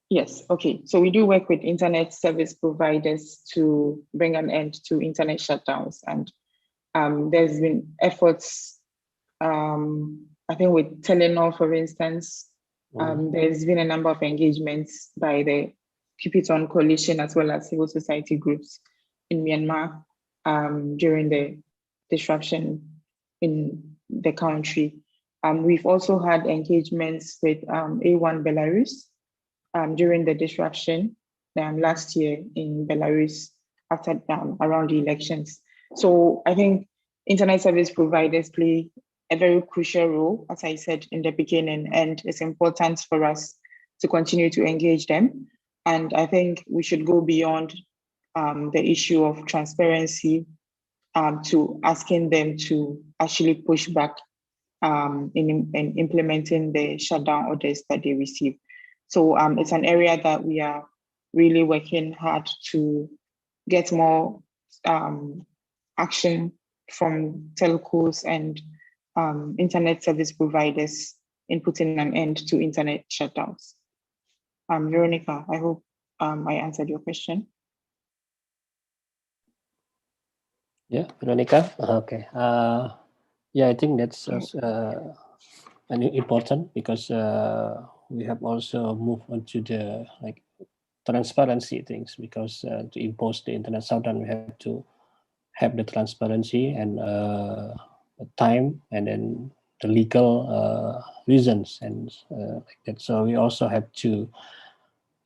Yes, okay. So we do work with internet service providers to bring an end to internet shutdowns. And there's been efforts, I think with Telenor, for instance, there's been a number of engagements by the Keep It On Coalition as well as civil society groups in Myanmar during the disruption in the country. We've also had engagements with A1 Belarus during the disruption last year in Belarus after around the elections. So I think internet service providers play a very crucial role, as I said in the beginning, and it's important for us to continue to engage them. And I think we should go beyond the issue of transparency to asking them to actually push back in implementing the shutdown orders that they receive. So it's an area that we are really working hard to get more action from telcos and internet service providers in putting an end to internet shutdowns. Veronica, I hope I answered your question. Yeah, Veronica. Okay. Yeah, I think that's important because we have also moved on to the transparency things, because to impose the internet shutdown, we have to have the transparency and the time, and then the legal reasons and like that. So we also have to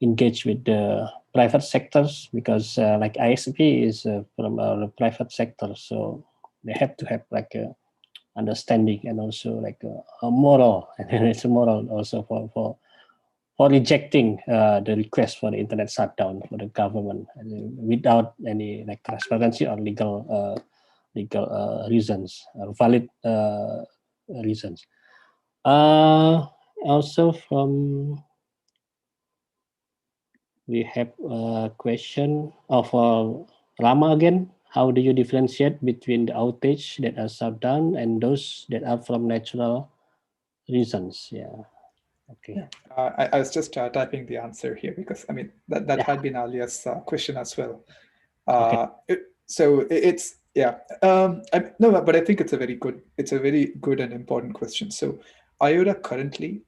engage with the private sectors, because like ISP is from the private sector, so they have to have like a understanding and also like a moral, and it's a moral also for rejecting the request for the internet shutdown for the government without any like transparency or legal reasons, valid reasons. Also from we have a question of Rama again. How do you differentiate between the outage that are shut down and those that are from natural reasons? Yeah. Okay. Yeah. I was just typing the answer here because I mean that had been Alia's question as well. So it's no, but I think it's a very good and important question. So IOTA currently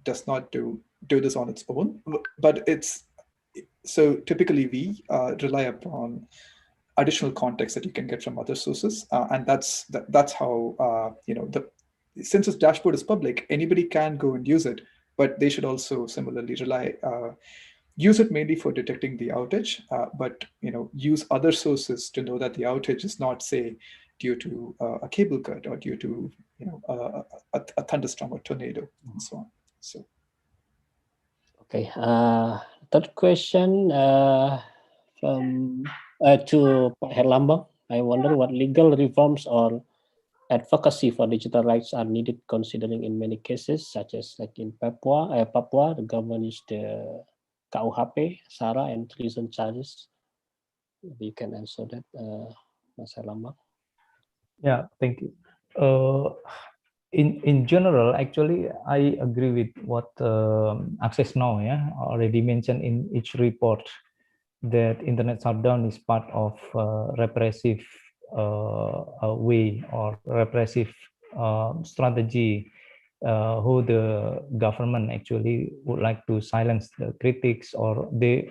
does not do this on its own, but it's so typically we rely upon additional context that you can get from other sources, and that's how since this dashboard is public, anybody can go and use it, but they should also similarly use it mainly for detecting the outage, but use other sources to know that the outage is not, say, due to a cable cut or due to a thunderstorm or tornado and so on. So okay, third question from to Herlambang. I wonder what legal reforms or advocacy for digital rights are needed, considering in many cases, such as like in Papua, the government used the KUHP, SARA, and treason charges. Maybe you can answer that, Mas Herlambang. Yeah, thank you. In general, actually, I agree with what Access Now already mentioned in each report, that internet shutdown is part of repressive way or repressive strategy, who the government actually would like to silence the critics, or the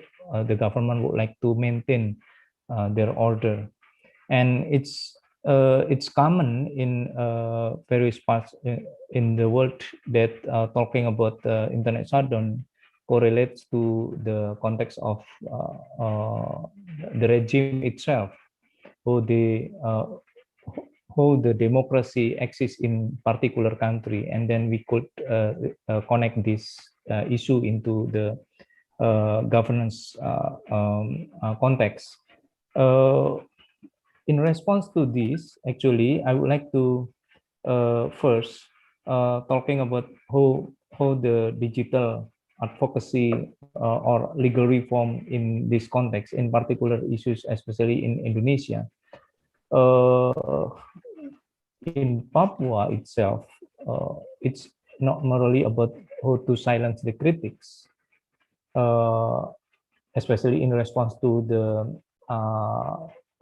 government would like to maintain their order. And it's common in various parts in the world that talking about the internet shutdown correlates to the context of the regime itself, who how the democracy exists in particular country, and then we could connect this issue into the governance context. In response to this, actually, I would like to first talking about how the digital advocacy or legal reform in this context, in particular issues, especially in Indonesia. In Papua itself, it's not merely about how to silence the critics, especially in response to the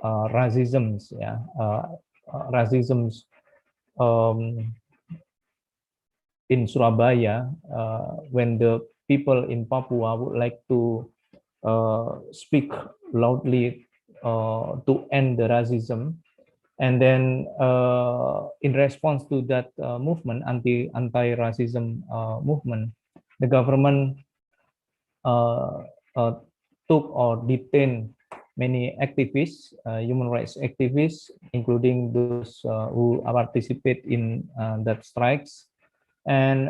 racisms, racisms in Surabaya, when the people in Papua would like to speak loudly to end the racism, and then in response to that movement, anti-racism movement, the government took or detained many activists, human rights activists, including those who participate in that strikes, and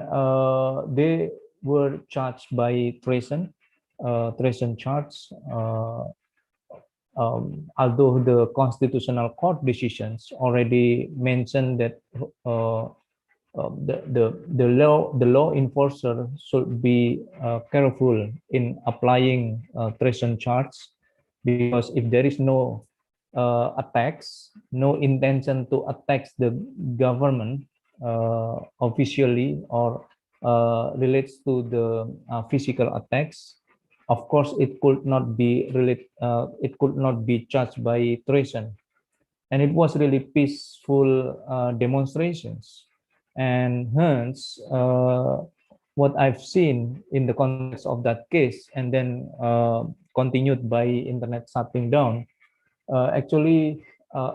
they were charged by treason charge. Although the constitutional court decisions already mentioned that the law enforcer should be careful in applying treason charge, because if there is no attacks, no intention to attack the government officially or relates to the physical attacks, of course it could not be charged by treason. And it was really peaceful demonstrations, and hence what I've seen in the context of that case, and then continued by internet shutting down, actually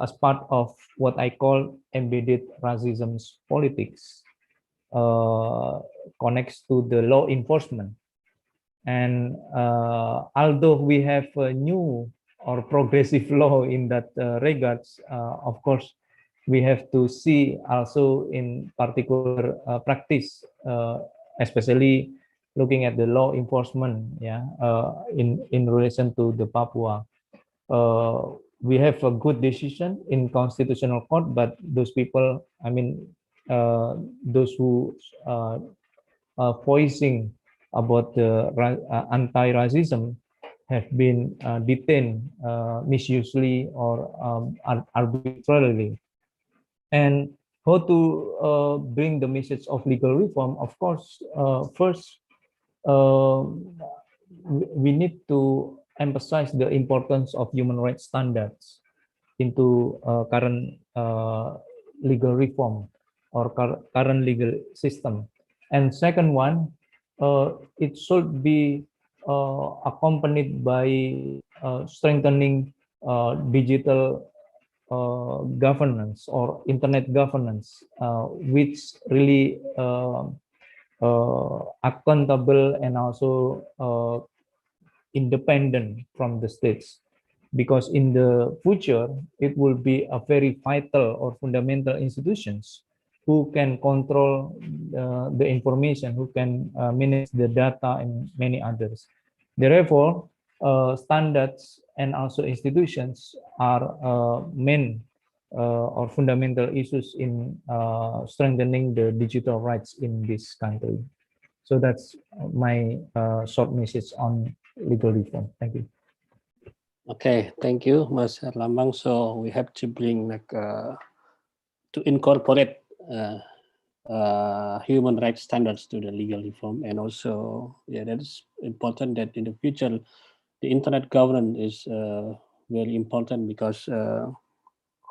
as part of what I call embedded racism politics, connects to the law enforcement. And although we have a new or progressive law in that regards, of course, we have to see also in particular practice, especially looking at the law enforcement, in relation to the Papua. We have a good decision in constitutional court, but those people, I mean, those who voicing about the anti-racism have been detained misusely or arbitrarily. And how to bring the message of legal reform? Of course, first, we need to emphasize the importance of human rights standards into current legal reform or current legal system. And second one, it should be accompanied by strengthening digital governance or internet governance, which really accountable and also independent from the states, because in the future it will be a very vital or fundamental institutions who can control the information, who can manage the data and many others. Therefore, standards and also institutions are main or fundamental issues in strengthening the digital rights in this country. So that's my short message on legal reform. Thank you. Okay, thank you, Mas Herlambang. So we have to bring to incorporate human rights standards to the legal reform, and also that is important that in the future the internet governance is very important, because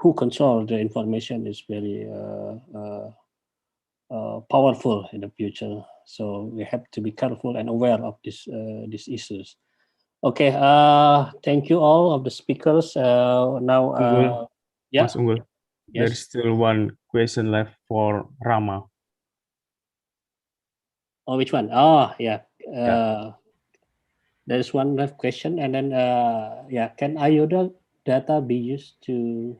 who control the information is very powerful in the future. So we have to be careful and aware of these issues. Okay, thank you all of the speakers. Now, Mas Unggul, yes. there's still one question left for Rama. Oh, which one? Oh, yeah. There's one left question, and then can IODA data be used to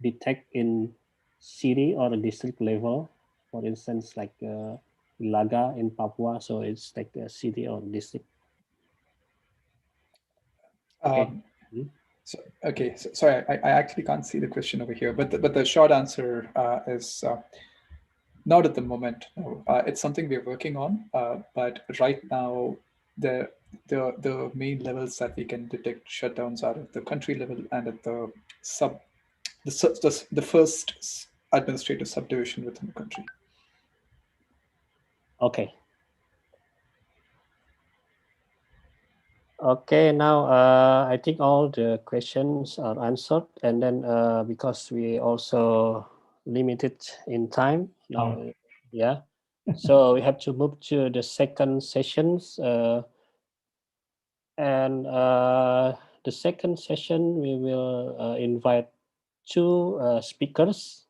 detect in city or a district level. For instance, like Laga in Papua, so it's like a city or district. Okay. Sorry, I actually can't see the question over here, but the short answer is not at the moment. No. It's something we're working on, but right now the main levels that we can detect shutdowns are at the country level and at the first administrative subdivision within the country. Okay. Okay, now I think all the questions are answered, and then because we also limited in time now, yeah, so we have to move to the second sessions, and the second session we will invite two speakers.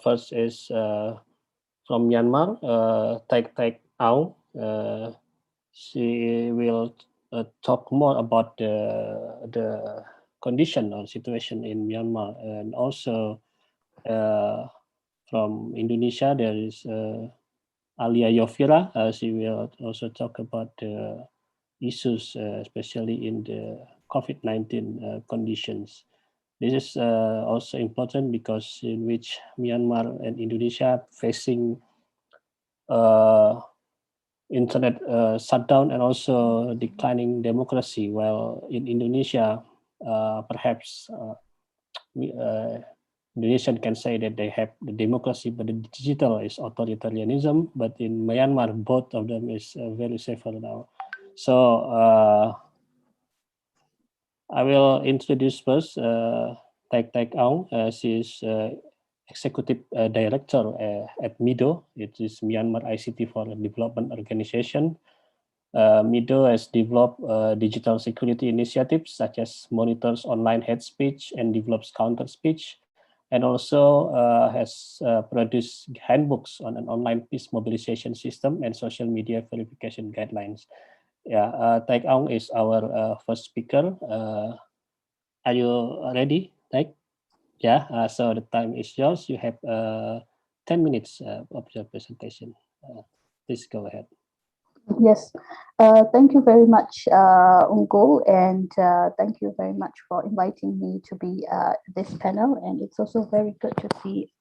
First is from Myanmar, Htaike Aung. She will talk more about the condition or situation in Myanmar, and also from Indonesia there is Alia Yofira. She will also talk about the issues, especially in the COVID-19 conditions. This is also important because in which Myanmar and Indonesia facing internet shutdown and also declining democracy, while in Indonesia, perhaps Indonesian can say that they have the democracy, but the digital is authoritarianism. But in Myanmar, both of them is very safer now. So I will introduce first Htaike Aung. She is Executive Director at MIDO. It is Myanmar ICT for Development Organization. MIDO has developed digital security initiatives such as monitors online hate speech and develops counter speech, and also has produced handbooks on an online peace mobilization system and social media verification guidelines. Yeah, Htaike Aung is our first speaker. Are you ready, Htaike? Yeah, so the time is yours. You have 10 minutes of your presentation. Please go ahead. Yes, thank you very much, Unggul, and thank you very much for inviting me to be this panel. And it's also very good to see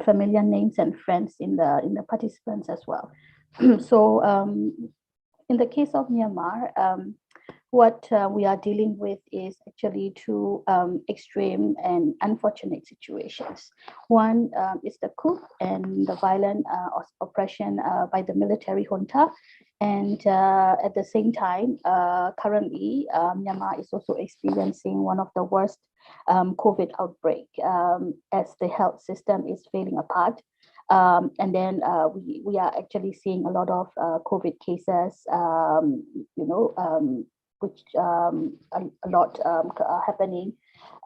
familiar names and friends in the participants as well. So, in the case of Myanmar, what we are dealing with is actually two extreme and unfortunate situations. One is the coup and the violent oppression by the military junta. And at the same time, currently, Myanmar is also experiencing one of the worst COVID outbreak as the health system is falling apart. And then we are actually seeing a lot of COVID cases, which a lot happening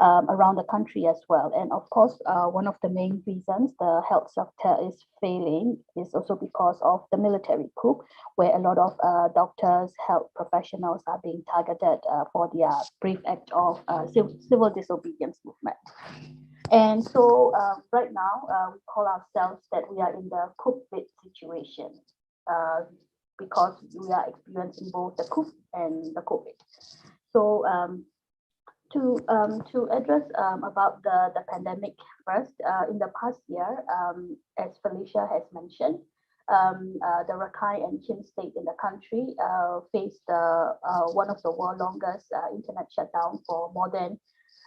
around the country as well. And of course, one of the main reasons the health sector is failing is also because of the military coup, where a lot of doctors, health professionals are being targeted for their brief act of civil disobedience movement. And so right now, we call ourselves that we are in the COVID situation because we are experiencing both the coup and the COVID. So to address about the pandemic first, in the past year, as Felicia has mentioned, the Rakhine and Chin state in the country faced one of the world's longest internet shutdown for more than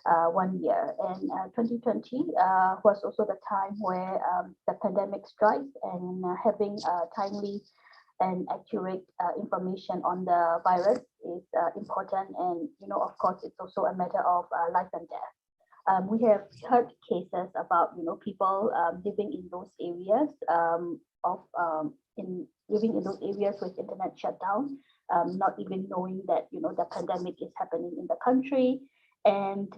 1 year. And 2020 was also the time where the pandemic strikes, and having timely and accurate information on the virus is important. And, of course, it's also a matter of life and death. We have heard cases about, people living in those areas living in those areas with internet shutdown, not even knowing that, the pandemic is happening in the country. And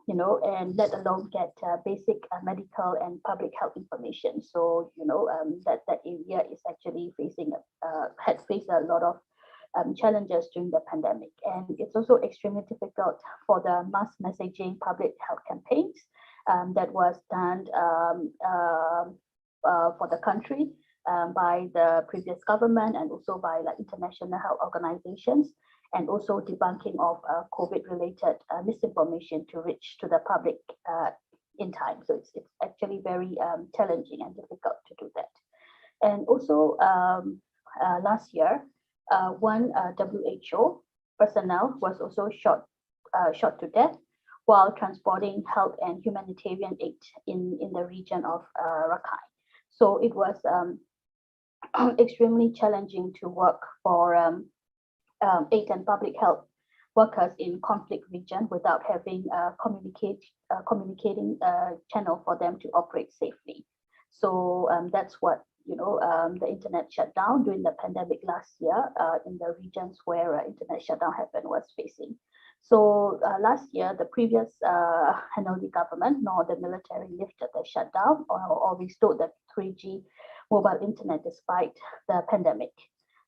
and let alone get basic medical and public health information. So that area is actually had faced a lot of challenges during the pandemic. And it's also extremely difficult for the mass messaging public health campaigns that was done for the country by the previous government and also by like international health organizations, and also debunking of COVID-related misinformation to reach to the public in time. So it's actually very challenging and difficult to do that. And also last year, one WHO personnel was also shot to death while transporting health and humanitarian aid in the region of Rakhine. So it was extremely challenging to work for aid and public health workers in conflict region without having a communicating channel for them to operate safely. So that's what the internet shutdown during the pandemic last year in the regions where internet shutdown happened was facing. So last year, the previous NLD government nor the military lifted the shutdown or restored the 3G mobile internet despite the pandemic.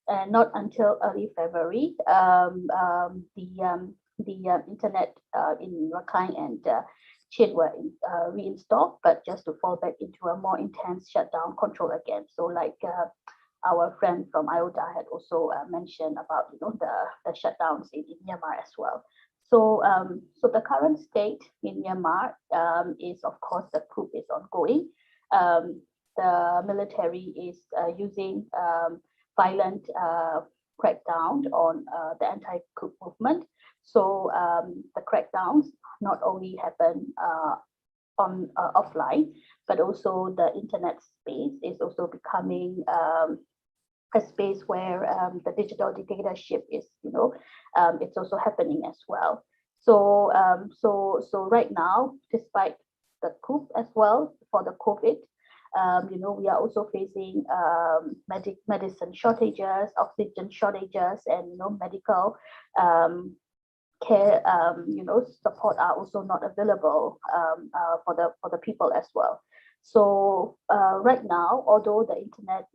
And not until early February, the internet in Rakhine and Chin were reinstalled, but just to fall back into a more intense shutdown control again. So like our friend from IOTA had also mentioned about the shutdowns in Myanmar as well. So so the current state in Myanmar is, of course, the coup is ongoing. The military is using violent crackdown on the anti-coup movement. So the crackdowns not only happen on offline, but also the internet space is also becoming a space where the digital dictatorship is, it's also happening as well. So so right now, despite the coup as well for the COVID, we are also facing medicine shortages, oxygen shortages, and medical care support are also not available for the people as well. So right now, although the internet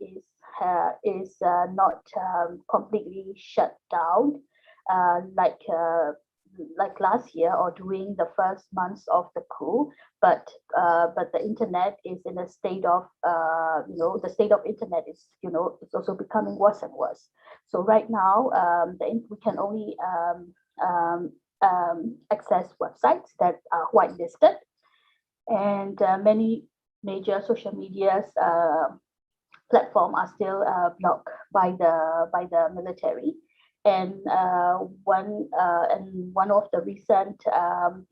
is not completely shut down like last year or during the first months of the coup, but the internet is in a state of the state of internet is it's also becoming worse and worse. So right now we can only access websites that are whitelisted, and many major social medias platform are still blocked by the military. And one of the recent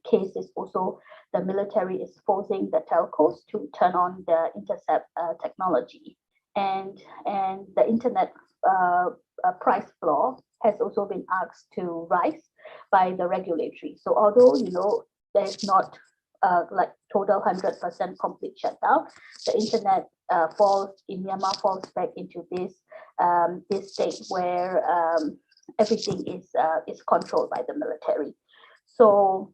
cases also, the military is forcing the telcos to turn on the intercept technology, and the internet price floor has also been asked to rise by the regulatory. So although there's not like total 100% complete shutdown, the internet in Myanmar falls back into this state where everything is controlled by the military. So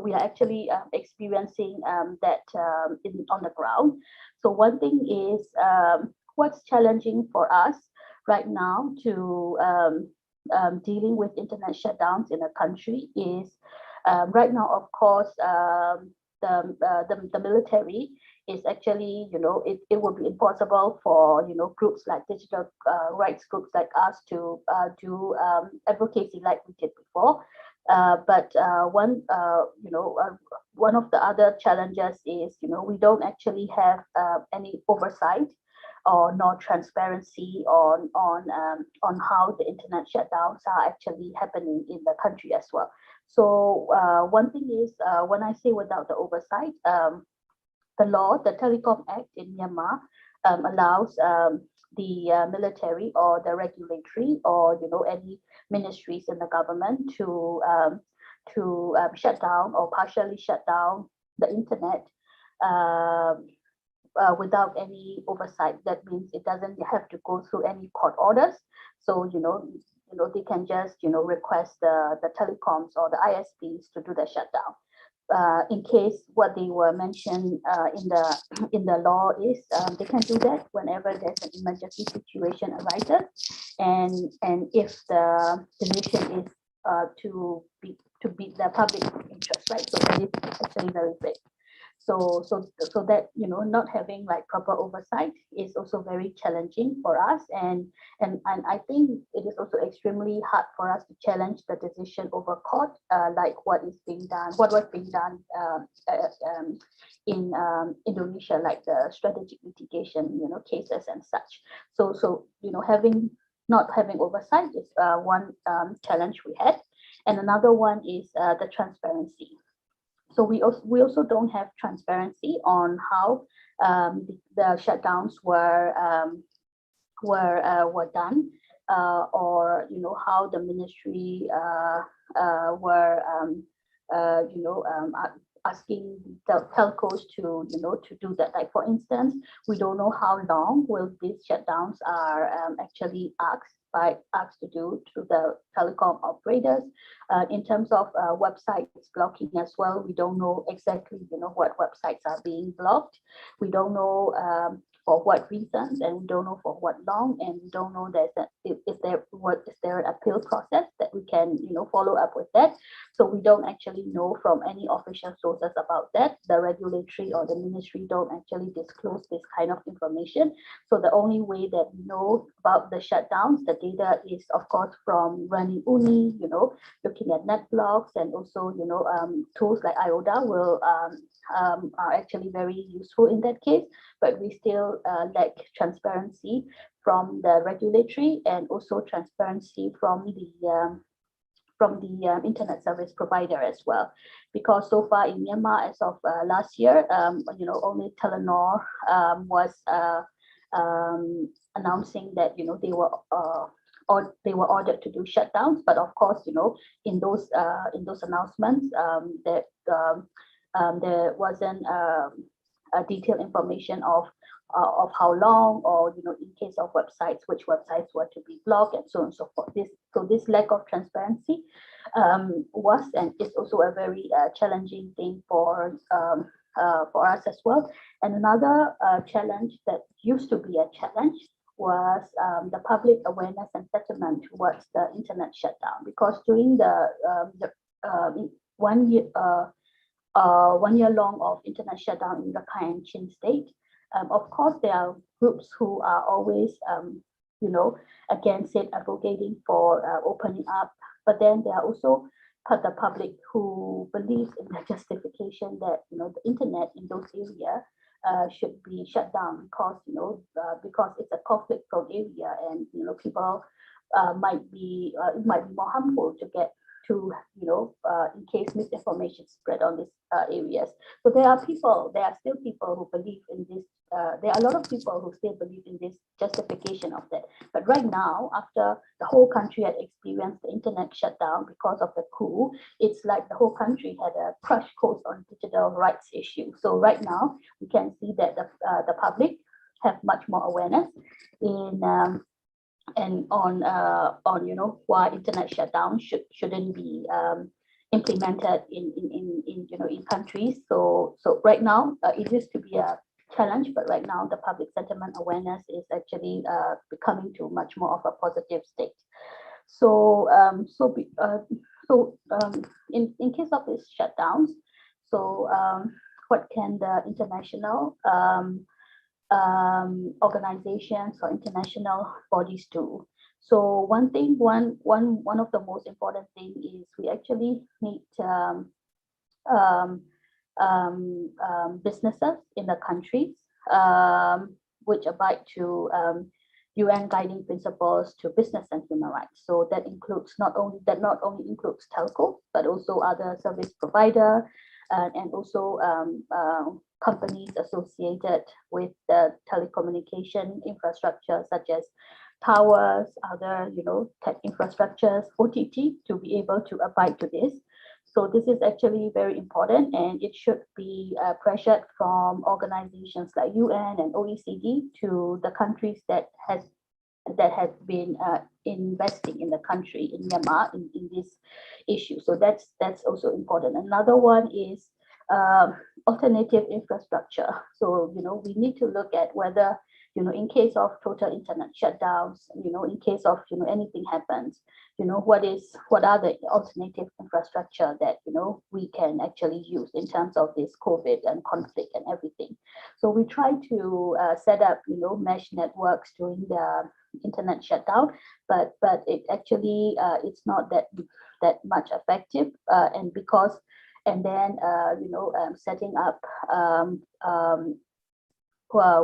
we are actually experiencing that on the ground. So one thing is what's challenging for us right now to dealing with internet shutdowns in a country is right now, of course, the military is actually, it would be impossible for, groups like digital rights groups like us to do advocacy like we did before. But one of the other challenges is, we don't actually have any oversight or no transparency on how the internet shutdowns are actually happening in the country as well. So one thing is, when I say without the oversight, the law, the Telecom Act in Myanmar allows the military or the regulatory or any ministries in the government to shut down or partially shut down the internet without any oversight. That means it doesn't have to go through any court orders. So they can just request the telecoms or the ISPs to do the shutdown. In case what they were mentioned in the law is they can do that whenever there's an emergency situation arises, and if the decision is beat the public interest, right? So that is actually very big. So that, you know, not having like proper oversight is also very challenging for us, and I think it is also extremely hard for us to challenge the decision over court, like what was being done in Indonesia, like the strategic litigation, you know, cases and such. So you know, not having oversight is one challenge we had, and another one is the transparency. So we also don't have transparency on how the shutdowns were done, or you know, how the ministry were asking the telcos to, you know, to do that. Like for instance, we don't know how long will these shutdowns are actually asked to do to the telecom operators. In terms of websites blocking as well, we don't know exactly, you know, what websites are being blocked. We don't know for what reasons, and we don't know for what long, and we don't know is there an appeal process that we can, you know, follow up with that. So we don't actually know from any official sources about that. The regulatory or the ministry don't actually disclose this kind of information. So the only way that we know about the shutdowns, the data, is of course from running UNI, you know, looking at net blogs, and also, you know, tools like IODA will are actually very useful in that case, but we still lack transparency from the regulatory, and also transparency from the internet service provider as well, because so far in Myanmar, as of last year, you know, only Telenor was announcing that, you know, they were ordered to do shutdowns, but of course, you know, in those announcements, that there wasn't a detailed information of how long, or, you know, in case of websites, which websites were to be blocked, and so on and so forth. This lack of transparency was and is also a very challenging thing for us as well. And another challenge that used to be a challenge was the public awareness and settlement towards the internet shutdown, because during the 1 year 1 year long of internet shutdown in Rakhine and Chin state, of course there are groups who are always you know, against it, advocating for opening up, but then there are also the public who believes in the justification that, you know, the internet in those areas should be shut down, because, you know, because it's a conflict-prone area, and, you know, people might be it might be more harmful to get to, you know, in case misinformation spread on these areas. So there are still people who believe in this. There are a lot of people who still believe in this justification of that. But right now, after the whole country had experienced the internet shutdown because of the coup, it's like the whole country had a crash course on digital rights issue. So right now, we can see that the public have much more awareness in and on you know, why internet shutdown shouldn't be implemented in you know, in countries. So right now it used to be a challenge, but right now the public sentiment awareness is actually becoming to much more of a positive state. So in case of these shutdowns, so what can the international organizations or international bodies do? So one of the most important thing is we actually need businesses in the countries which abide to UN guiding principles to business and human rights. So that includes not only includes telco, but also other service provider, and also companies associated with the telecommunication infrastructure, such as towers, other, you know, tech infrastructures, OTT, to be able to abide to this. So this is actually very important, and it should be pressured from organizations like UN and OECD to the countries that has been investing in the country, in Myanmar, in this issue. So that's also important. Another one is alternative infrastructure. So, you know, we need to look at whether in case of total internet shutdowns, in case of, anything happens, what are the alternative infrastructure that, we can actually use in terms of this COVID and conflict and everything. So we try to set up, mesh networks during the internet shutdown, but it actually, it's not that much effective, setting up,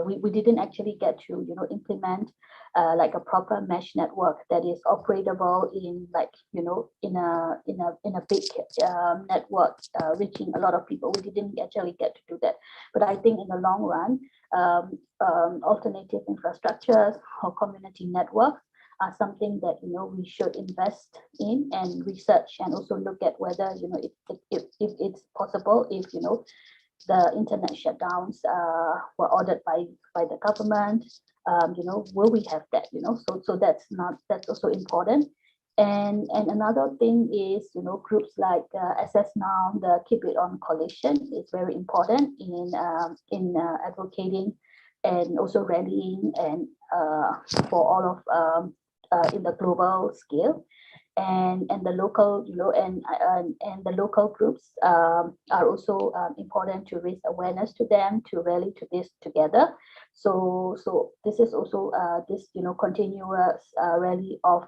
we didn't actually get to implement like a proper mesh network that is operatable in a big network reaching a lot of people. We didn't actually get to do that, but I think in the long run, alternative infrastructures or community networks are something that we should invest in and research, and also look at whether if it's possible, if the internet shutdowns were ordered by the government, will we have that, so that's also important. And another thing is, groups like Access Now, the Keep It On Coalition is very important in advocating and also rallying and for all of in the global scale. And the local, and the local groups are also important to raise awareness to them, to rally to this together. So this is also this continuous rally of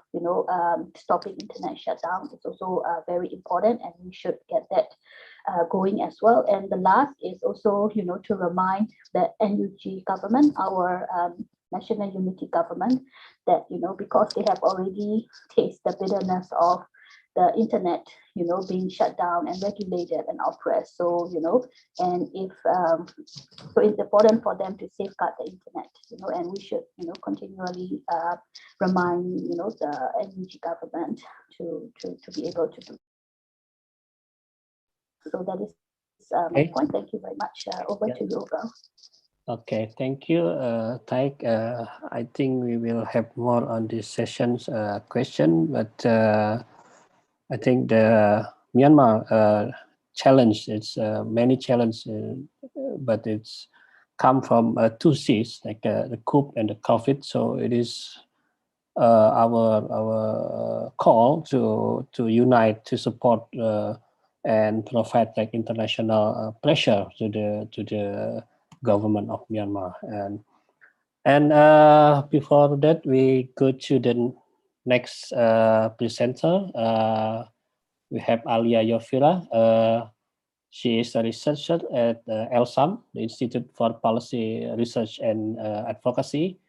stopping internet shutdown is also very important, and we should get that going as well. And the last is also to remind the NUG government, our National Unity Government, that because they have already tasted the bitterness of the internet being shut down and regulated and oppressed. So and if so it's important for them to safeguard the internet, and we should continually remind the NUG government to be able to do. So that is my point. Thank you very much. Over to you, Unggul. Okay, thank you, Htaike. I think we will have more on this session's question, but I think the Myanmar challenge, it's many challenges, but it's come from two C's, like the coup and the COVID. So it is our call to unite, to support and provide like international pressure to the government of Myanmar. And before that, we go to the next presenter. We have Alia Yofira. She is a researcher at ELSAM, the Institute for Policy Research and Advocacy.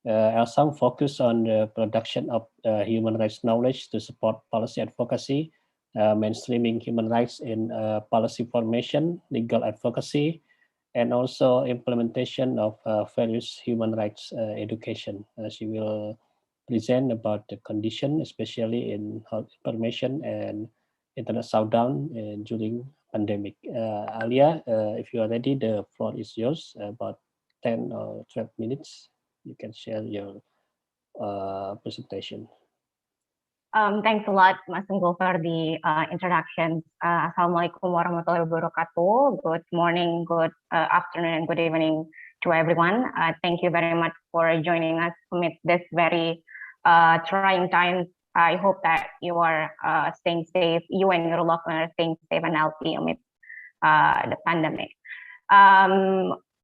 ELSAM focuses on the production of human rights knowledge to support policy advocacy, mainstreaming human rights in policy formation, legal advocacy, and also implementation of various human rights education. She will present about the condition, especially in health information and internet shutdown during pandemic. Alia, if you are ready, the floor is yours. About 10 or 12 minutes, you can share your presentation. Thanks a lot, Mas Unggul, for the introduction. Assalamualaikum warahmatullahi wabarakatuh. Good morning, good afternoon, and good evening to everyone. Thank you very much for joining us amidst this very trying times. I hope that you are staying safe, you and your loved ones are staying safe and healthy amidst the pandemic.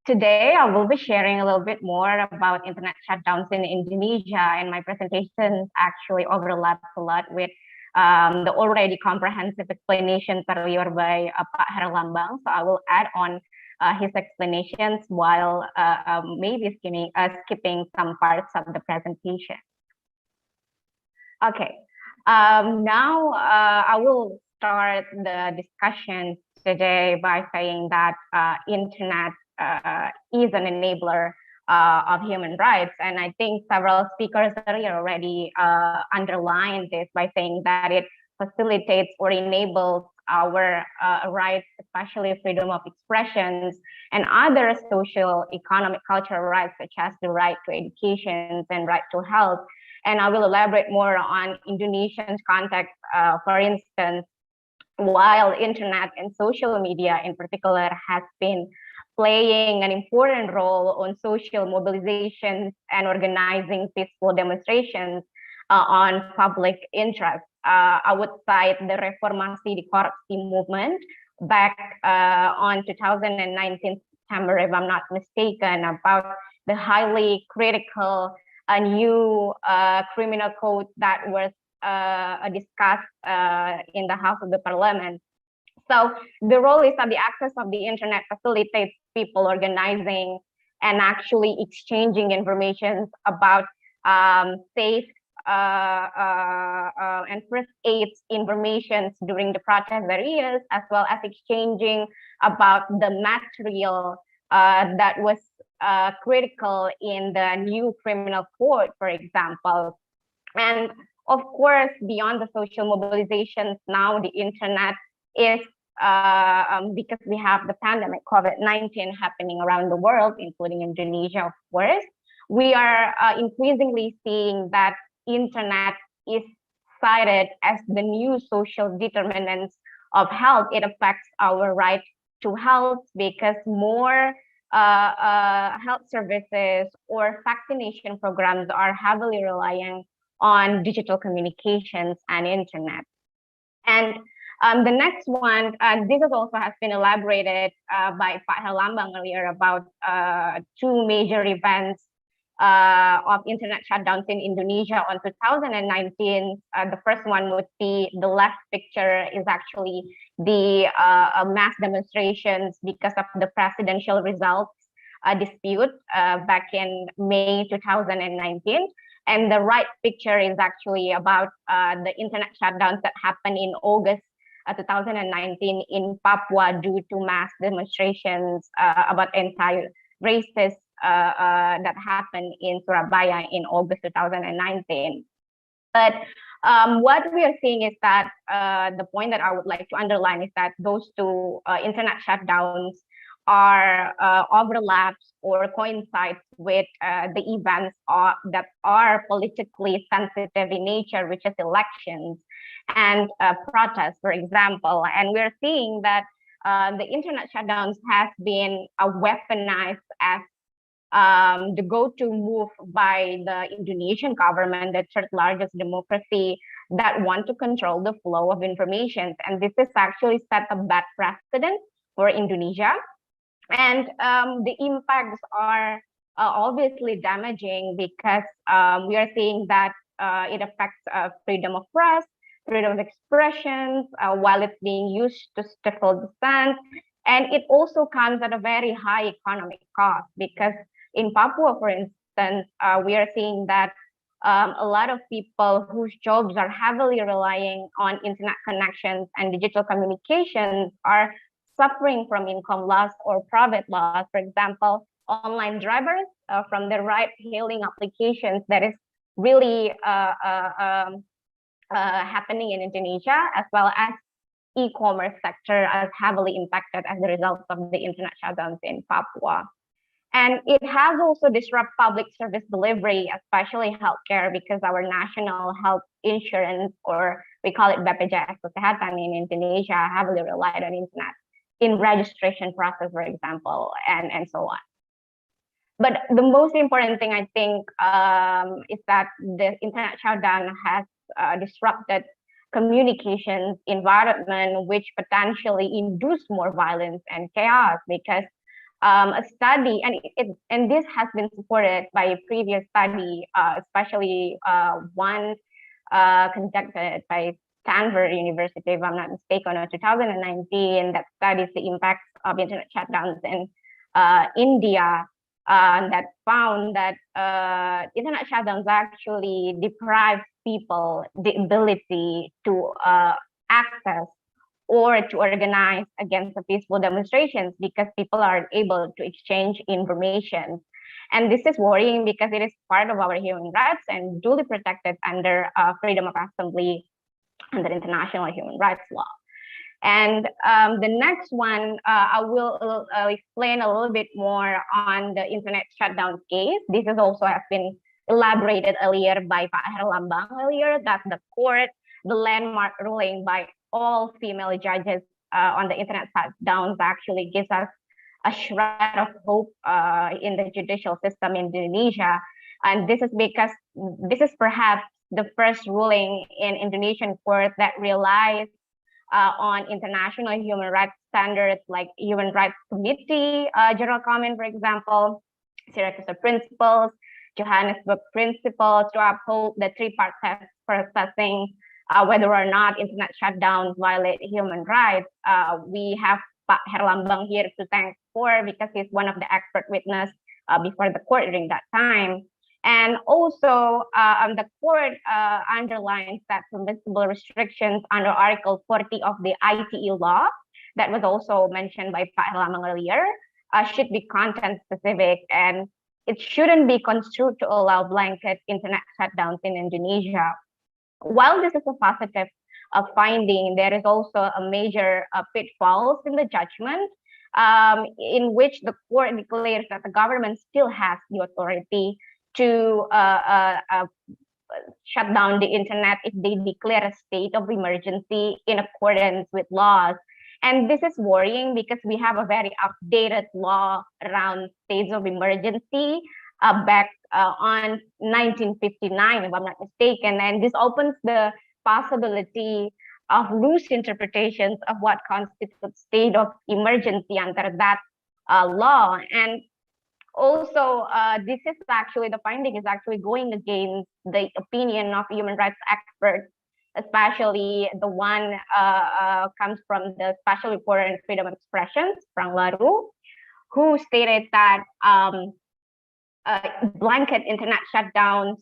Today, I will be sharing a little bit more about internet shutdowns in Indonesia, and my presentation actually overlaps a lot with the already comprehensive explanations earlier by Pak Herlambang. So I will add on his explanations while maybe skipping some parts of the presentation. Okay, now I will start the discussion today by saying that internet is an enabler of human rights. And I think several speakers earlier already underlined this by saying that it facilitates or enables our rights, especially freedom of expressions and other social, economic, cultural rights, such as the right to education and right to health. And I will elaborate more on Indonesian's context. For instance, while internet and social media in particular has been playing an important role on social mobilizations and organizing peaceful demonstrations on public interest. I would cite the Reformasi di Korupsi movement back on 2019 September, if I'm not mistaken, about the highly critical new criminal code that was discussed in the House of the Parliament. So the role is that the access of the internet facilitates people organizing and actually exchanging information about safe and first aid information during the protest areas, as well as exchanging about the material that was critical in the new criminal code, for example. And of course, beyond the social mobilizations, now the internet is because we have the pandemic COVID-19 happening around the world, including Indonesia, of course. We are increasingly seeing that internet is cited as the new social determinants of health. It affects our right to health because more health services or vaccination programs are heavily relying on digital communications and internet. And the next one, this also has been elaborated by Pak Herlambang earlier about two major events of internet shutdowns in Indonesia on 2019. The first one would be the left picture is actually the mass demonstrations because of the presidential results dispute back in May 2019. And the right picture is actually about the internet shutdowns that happened in August 2019 in Papua due to mass demonstrations about anti-racist that happened in Surabaya in August 2019. But what we are seeing is that the point that I would like to underline is that those two internet shutdowns are overlaps or coincides with the events that are politically sensitive in nature, which is elections and protests, for example. And we're seeing that the internet shutdowns has been weaponized as the go-to move by the Indonesian government, the third largest democracy, that want to control the flow of information. And this is actually set a bad precedent for Indonesia. And the impacts are obviously damaging because we are seeing that it affects freedom of press, freedom of expression, while it's being used to stifle dissent. And it also comes at a very high economic cost because in Papua, for instance, we are seeing that a lot of people whose jobs are heavily relying on internet connections and digital communications are suffering from income loss or profit loss. For example, online drivers from the ride-hailing applications that is really happening in Indonesia, as well as e-commerce sector are heavily impacted as a result of the internet shutdowns in Papua. And it has also disrupted public service delivery, especially healthcare, because our national health insurance, or we call it BPJS Kesehatan in Indonesia, heavily relied on internet in registration process, for example, and so on. But the most important thing, I think, is that the internet shutdown has disrupted communications environment, which potentially induce more violence and chaos, because a study, and this has been supported by a previous study, especially one conducted by Stanford University, if I'm not mistaken, in 2019, that studies the impacts of internet shutdowns in India, that found that internet shutdowns actually deprive people the ability to access or to organize against the peaceful demonstrations because people are able to exchange information. And this is worrying because it is part of our human rights and duly protected under freedom of assembly under international human rights law. And the next one, I will explain a little bit more on the internet shutdown case. This is also has been elaborated earlier by Pak Herlambang earlier, that the court, the landmark ruling by all female judges on the internet shutdowns actually gives us a shred of hope in the judicial system in Indonesia. And this is because this is perhaps the first ruling in Indonesian court that relies on international human rights standards like Human Rights Committee General Comment, for example, Syracuse Principles, Johannesburg Principles, to uphold the three-part test for assessing whether or not internet shutdowns violate human rights. We have Pak Herlambang here to thank for, because he's one of the expert witness before the court during that time. And also, the court underlines that permissible restrictions under Article 40 of the ITE law, that was also mentioned by Pak Herlambang earlier, should be content-specific, and it shouldn't be construed to allow blanket internet shutdowns in Indonesia. While this is a positive finding, there is also a major pitfalls in the judgment, in which the court declares that the government still has the authority to shut down the internet if they declare a state of emergency in accordance with laws. And this is worrying because we have a very updated law around states of emergency back on 1959, if I'm not mistaken. And this opens the possibility of loose interpretations of what constitutes state of emergency under that law. And also, this is actually, the finding is actually going against the opinion of human rights experts, especially the one comes from the Special Reporter on Freedom of Expression, Frank Laru, who stated that blanket internet shutdowns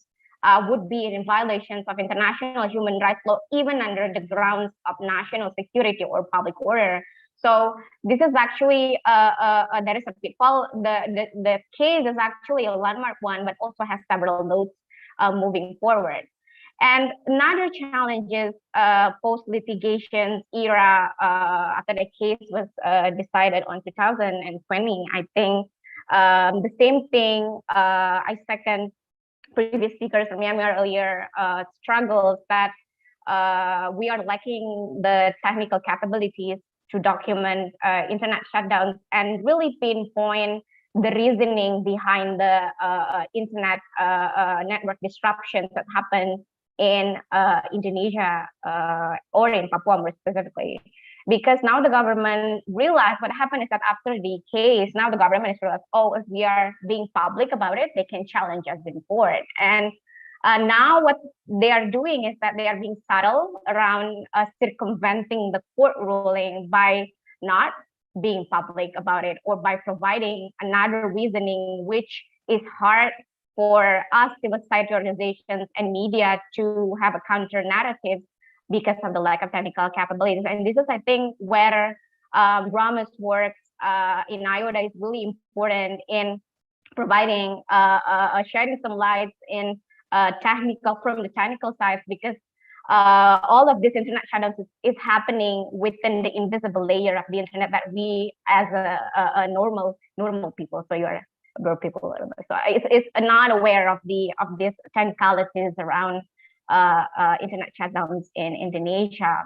would be in violations of international human rights law, even under the grounds of national security or public order. So this is actually there is a pitfall. The case is actually a landmark one, but also has several notes moving forward. And another challenge is post-litigation era after the case was decided on 2020. I think the same thing. I second previous speakers from Myanmar earlier struggles that we are lacking the technical capabilities to document internet shutdowns and really pinpoint the reasoning behind the internet network disruptions that happen in Indonesia or in Papua more specifically. Because now the government realized what happened is that after the case, now the government is realized, oh, if we are being public about it, they can challenge us in court. And now what they are doing is that they are being subtle around circumventing the court ruling by not being public about it, or by providing another reasoning, which is hard for us, civil society organizations and media to have a counter narrative because of the lack of technical capabilities. And this is, I think, where Rama's work in IODA is really important in providing, shedding some light in from the technical side, because all of this internet shutdowns is happening within the invisible layer of the internet that we as a normal people, so you're people, so it's not aware of these technicalities around internet shutdowns in Indonesia.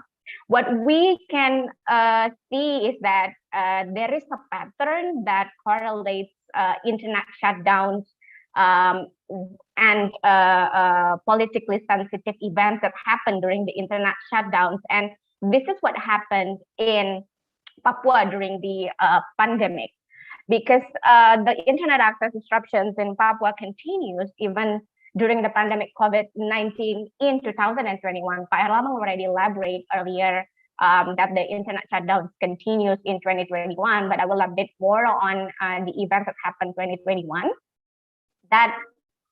What we can see is that there is a pattern that correlates internet shutdowns and politically sensitive events that happen during the internet shutdowns. And this is what happened in Papua during the pandemic, because the internet access disruptions in Papua continues even during the pandemic COVID-19 in 2021. Pak Herlambang already elaborated earlier that the internet shutdowns continues in 2021, but I will update more on the events that happened 2021. That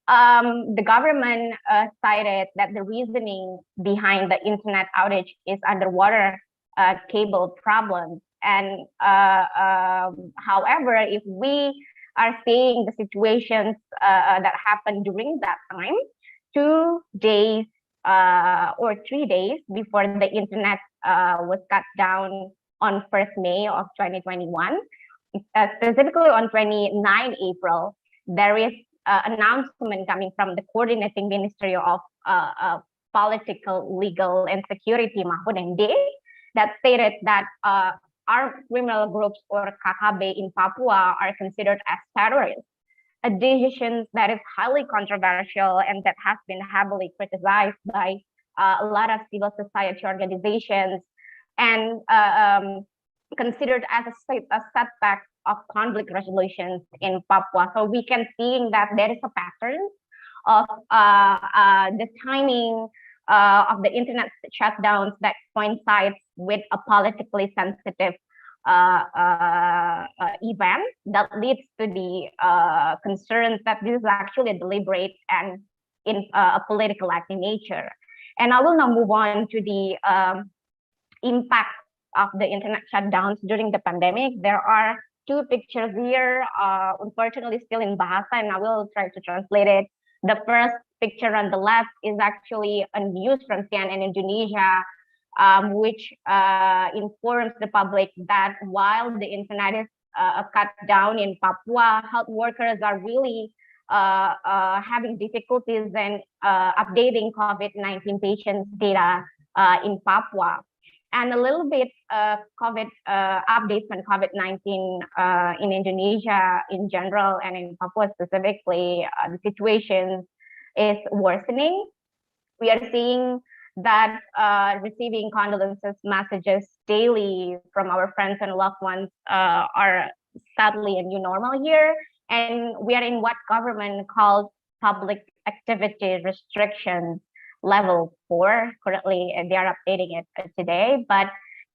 the government cited that the reasoning behind the internet outage is underwater cable problems. And however, if we are seeing the situations that happened during that time, 2 days or 3 days before the internet was cut down on 1st May of 2021, specifically on 29 April, there is announcement coming from the coordinating Ministry of Political, Legal, and Security, Mahfud MD, that stated that armed criminal groups or KKB in Papua are considered as terrorists, a decision that is highly controversial and that has been heavily criticized by a lot of civil society organizations and considered as a setback of conflict resolutions in Papua. So we can see that there is a pattern of the timing of the internet shutdowns that coincides with a politically sensitive event that leads to the concerns that this is actually deliberate and in a political act in nature. And I will now move on to the impact of the internet shutdowns during the pandemic. There are two pictures here, unfortunately still in Bahasa, and I will try to translate it. The first picture on the left is actually a news from CNN Indonesia, which informs the public that while the internet is cut down in Papua, health workers are really having difficulties in updating COVID-19 patients' data in Papua. And a little bit COVID updates on COVID-19 in Indonesia in general and in Papua specifically, the situation is worsening. We are seeing that receiving condolences messages daily from our friends and loved ones are sadly a new normal here. And we are in what government calls public activity restrictions level 4 currently, and they are updating it today, but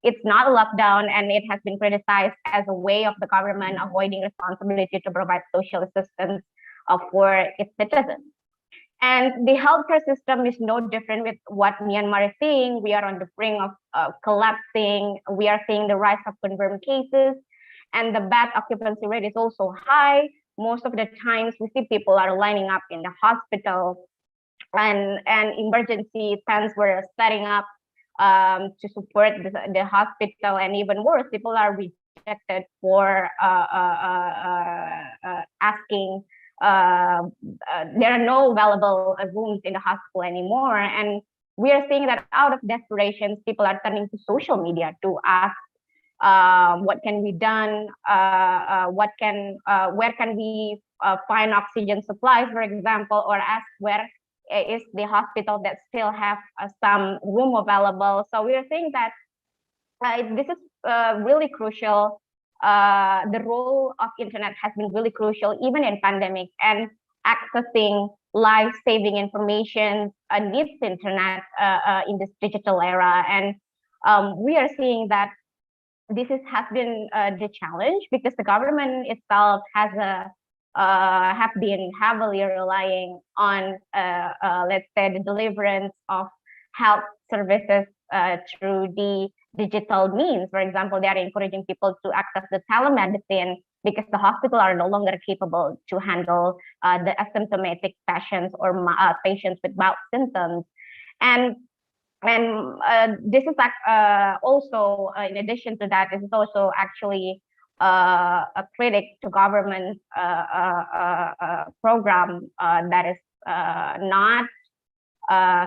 it's not a lockdown, and it has been criticized as a way of the government avoiding responsibility to provide social assistance for its citizens. And the healthcare system is no different with what Myanmar is seeing. We are on the brink of collapsing. We are seeing the rise of confirmed cases, and the bed occupancy rate is also high. Most of the times we see people are lining up in the hospital, and emergency tents were setting up to support the hospital, and even worse, people are rejected for asking. There are no available rooms in the hospital anymore, and we are seeing that out of desperation, people are turning to social media to ask what can be done, where can we find oxygen supplies, for example, or ask where is the hospital that still have some room available. So we are saying that this is really crucial. The role of internet has been really crucial even in pandemic, and accessing life-saving information needs internet in this digital era. And we are seeing that this has been the challenge because the government itself has have been heavily relying on, let's say, the deliverance of health services through the digital means. For example, they are encouraging people to access the telemedicine because the hospital are no longer capable to handle the asymptomatic patients or patients with mild symptoms. And this is also, in addition to that, this is also actually a critic to government program that is not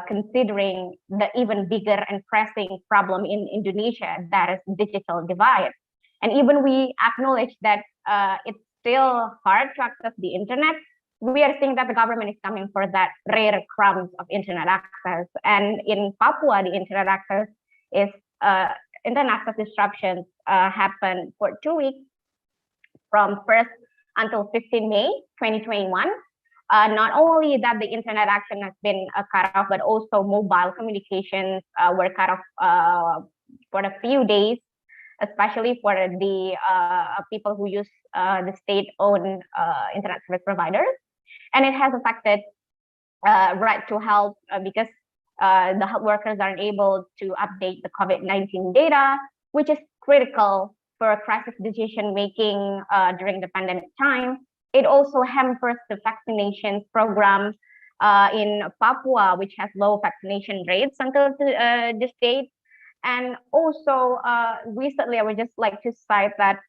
considering the even bigger and pressing problem in Indonesia, that is digital divide. And even we acknowledge that it's still hard to access the internet, we are seeing that the government is coming for that rare crumbs of internet access. And in Papua, the internet access is internet access disruptions happened for 2 weeks from 1st until 15 May 2021. Not only that the internet action has been cut off, but also mobile communications were cut off for a few days, especially for the people who use the state-owned internet service providers. And it has affected right to health because the health workers are unable to update the COVID-19 data, which is critical for crisis decision-making during the pandemic time. It also hampers the vaccination program in Papua, which has low vaccination rates until this date. And also recently, I would just like to cite that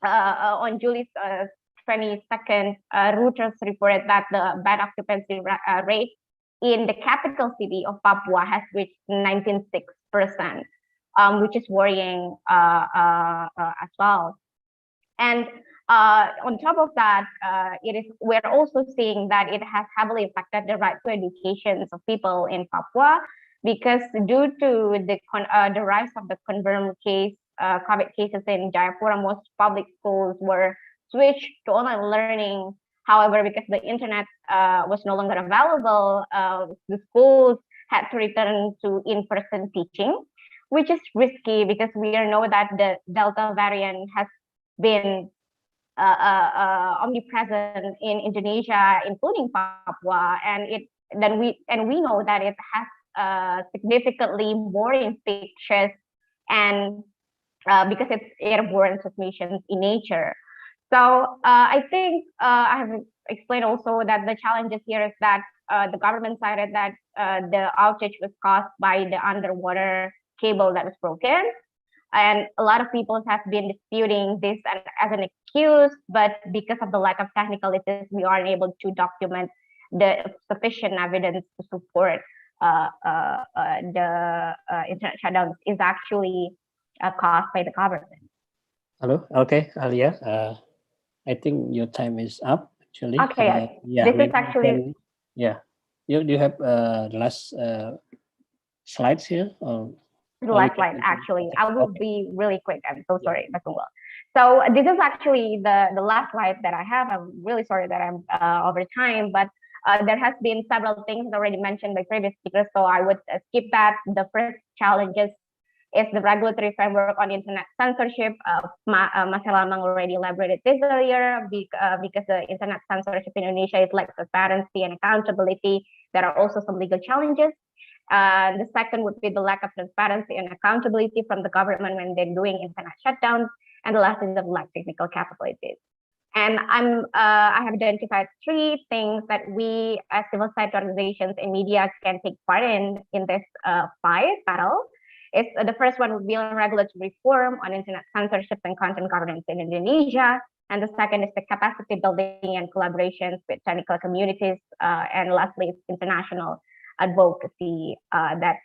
on July 22nd, Reuters reported that the bed occupancy rate in the capital city of Papua has reached 96%. which is worrying as well. And on top of that, we're also seeing that it has heavily affected the right to education of people in Papua, because due to the rise of the confirmed COVID cases in Jayapura, most public schools were switched to online learning. However, because the internet was no longer available, the schools had to return to in-person teaching, which is risky because we know that the Delta variant has been omnipresent in Indonesia, including Papua, and we know that it has significantly more infectious, and because it's airborne transmissions in nature. So I think I have explained also that the challenges here is that the government cited that the outage was caused by the underwater cable that was broken. And a lot of people have been disputing this as an excuse, but because of the lack of technical issues, we aren't able to document the sufficient evidence to support the internet shutdowns is actually caused by the government. Hello. Okay, Alia. I think your time is up. Actually. Okay. Yeah. This is actually. Yeah. You have the last slides here. Or the last slide, actually. I will be really quick. I'm so sorry, Mas Unggul. So this is actually the last slide that I have. I'm really sorry that I'm over time, but there has been several things already mentioned by previous speakers, so I would skip that. The first challenges is the regulatory framework on internet censorship. Mas Herlambang already elaborated this earlier, because the internet censorship in Indonesia is like transparency and accountability. There are also some legal challenges. The second would be the lack of transparency and accountability from the government when they're doing internet shutdowns. And the last is the lack of technical capabilities. And I have identified 3 things that we as civil society organizations and media can take part in this battle. The first one would be on regulatory reform on internet censorship and content governance in Indonesia. And the second is the capacity building and collaborations with technical communities. And lastly, it's international advocacy, that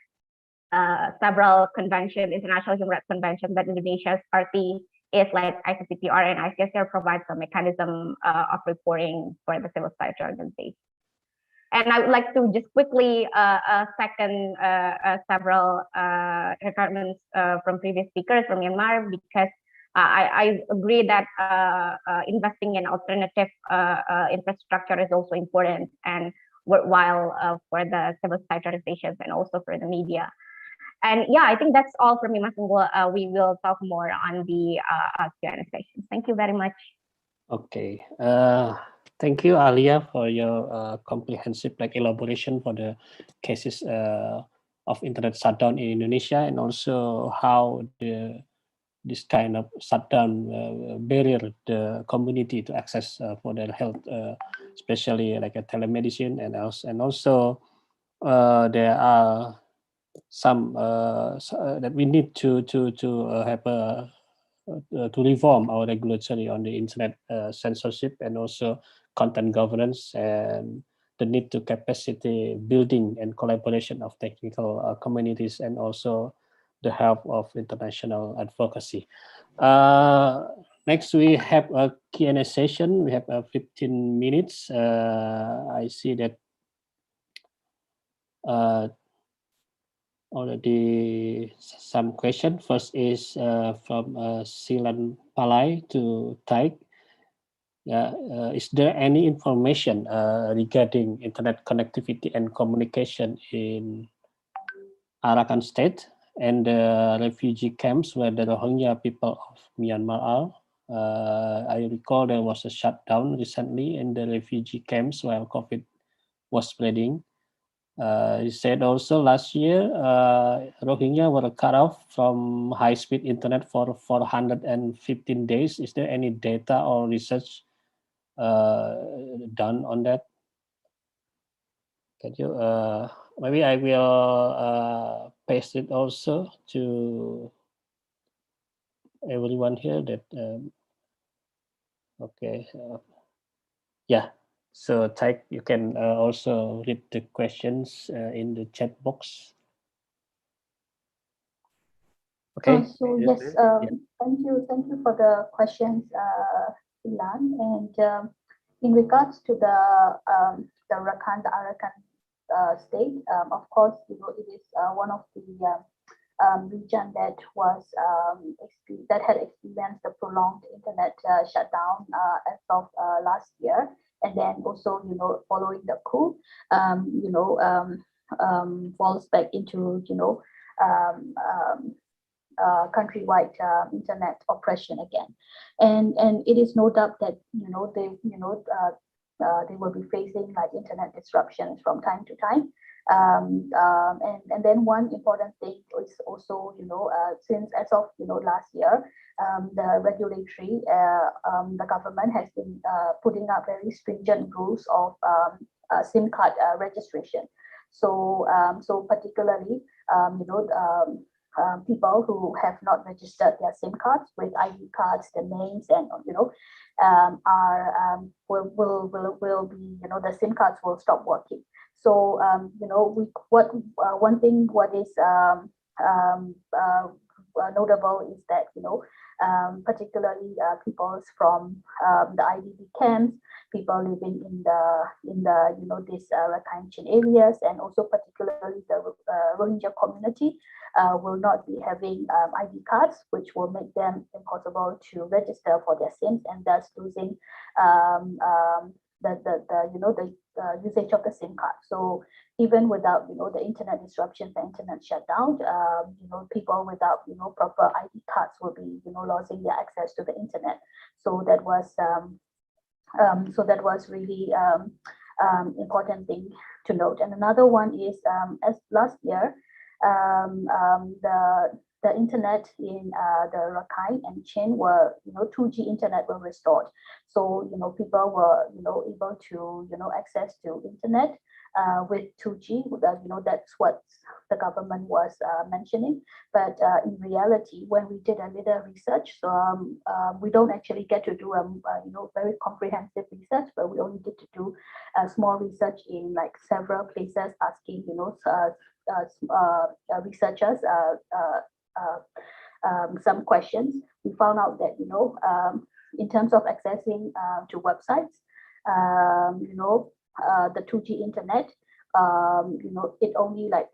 several conventions, international human rights conventions that Indonesia's party is, like ICCPR and ICSR, provides a mechanism of reporting for the civil society organization. And I would like to just quickly second several requirements from previous speakers from Myanmar, because I agree that investing in alternative infrastructure is also important and worthwhile for the civil society organizations and also for the media. And yeah, I think that's all from me, Mas Unggul. We will talk more on the Q&A session. Thank you very much. Okay. Thank you, Alia, for your comprehensive elaboration for the cases of internet shutdown in Indonesia, and also how this kind of shutdown barrier the community to access for their health, especially like a telemedicine, and also there are some that we need to have to reform our regulatory on the internet censorship and also content governance, and the need to capacity building and collaboration of technical communities, and also the help of international advocacy. Next, we have a Q&A session. We have 15 minutes. I see that already some question. First is from Silan Palai to Htaike. Is there any information regarding internet connectivity and communication in Arakan State and the refugee camps where the Rohingya people of Myanmar are? I recall there was a shutdown recently in the refugee camps while COVID was spreading. He said also last year, Rohingya were cut off from high-speed internet for 415 days. Is there any data or research done on that? Can you, maybe I will paste it also to everyone here that, okay, yeah. So Htaike, you can also read the questions in the chat box. Okay. So yes, thank you for the questions, Ilan. And in regards to the Rakhine, the Arakan state, of course, it is one of the region that was that had experienced the prolonged internet shutdown as of last year, and then also following the coup, falls back into countrywide internet oppression again, and it is no doubt that they will be facing like internet disruptions from time to time. And then one important thing is also since as of last year, the regulatory the government has been putting up very stringent rules of SIM card registration. So particularly people who have not registered their SIM cards with ID cards, the names, and will be the SIM cards will stop working. So what is notable is that particularly people from the IDP camps, people living in the these Rakhine areas, and also particularly the Rohingya community will not be having ID cards, which will make them impossible to register for their SIMs, and thus losing the usage of the SIM card. So even without the internet disruptions, the internet shutdown, people without proper ID cards will be losing their access to the internet. So that was really important thing to note. And another one is as last year, the internet in the Rakhine and Chin were 2G internet were restored. So people were able to access to internet with 2G. That's what the government was mentioning. But in reality, when we did a little research, so we don't actually get to do a very comprehensive research, but we only get to do a small research in like several places, asking researchers some questions. We found out that in terms of accessing to websites, the 2G internet, it only like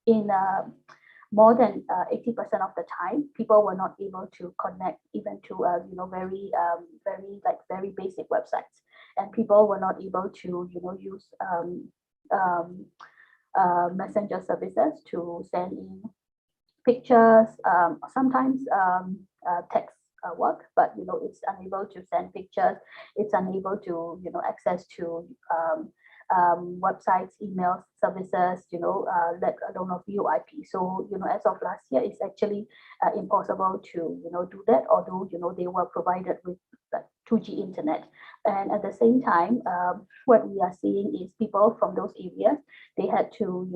in more than 80% of the time, people were not able to connect even to very basic websites, and people were not able to use messenger services to send in pictures, sometimes text work, but it's unable to send pictures, it's unable to access to websites, email services, let alone of VoIP. So as of last year, it's actually impossible to do that, although they were provided with 2G internet. And at the same time, what we are seeing is people from those areas, they had to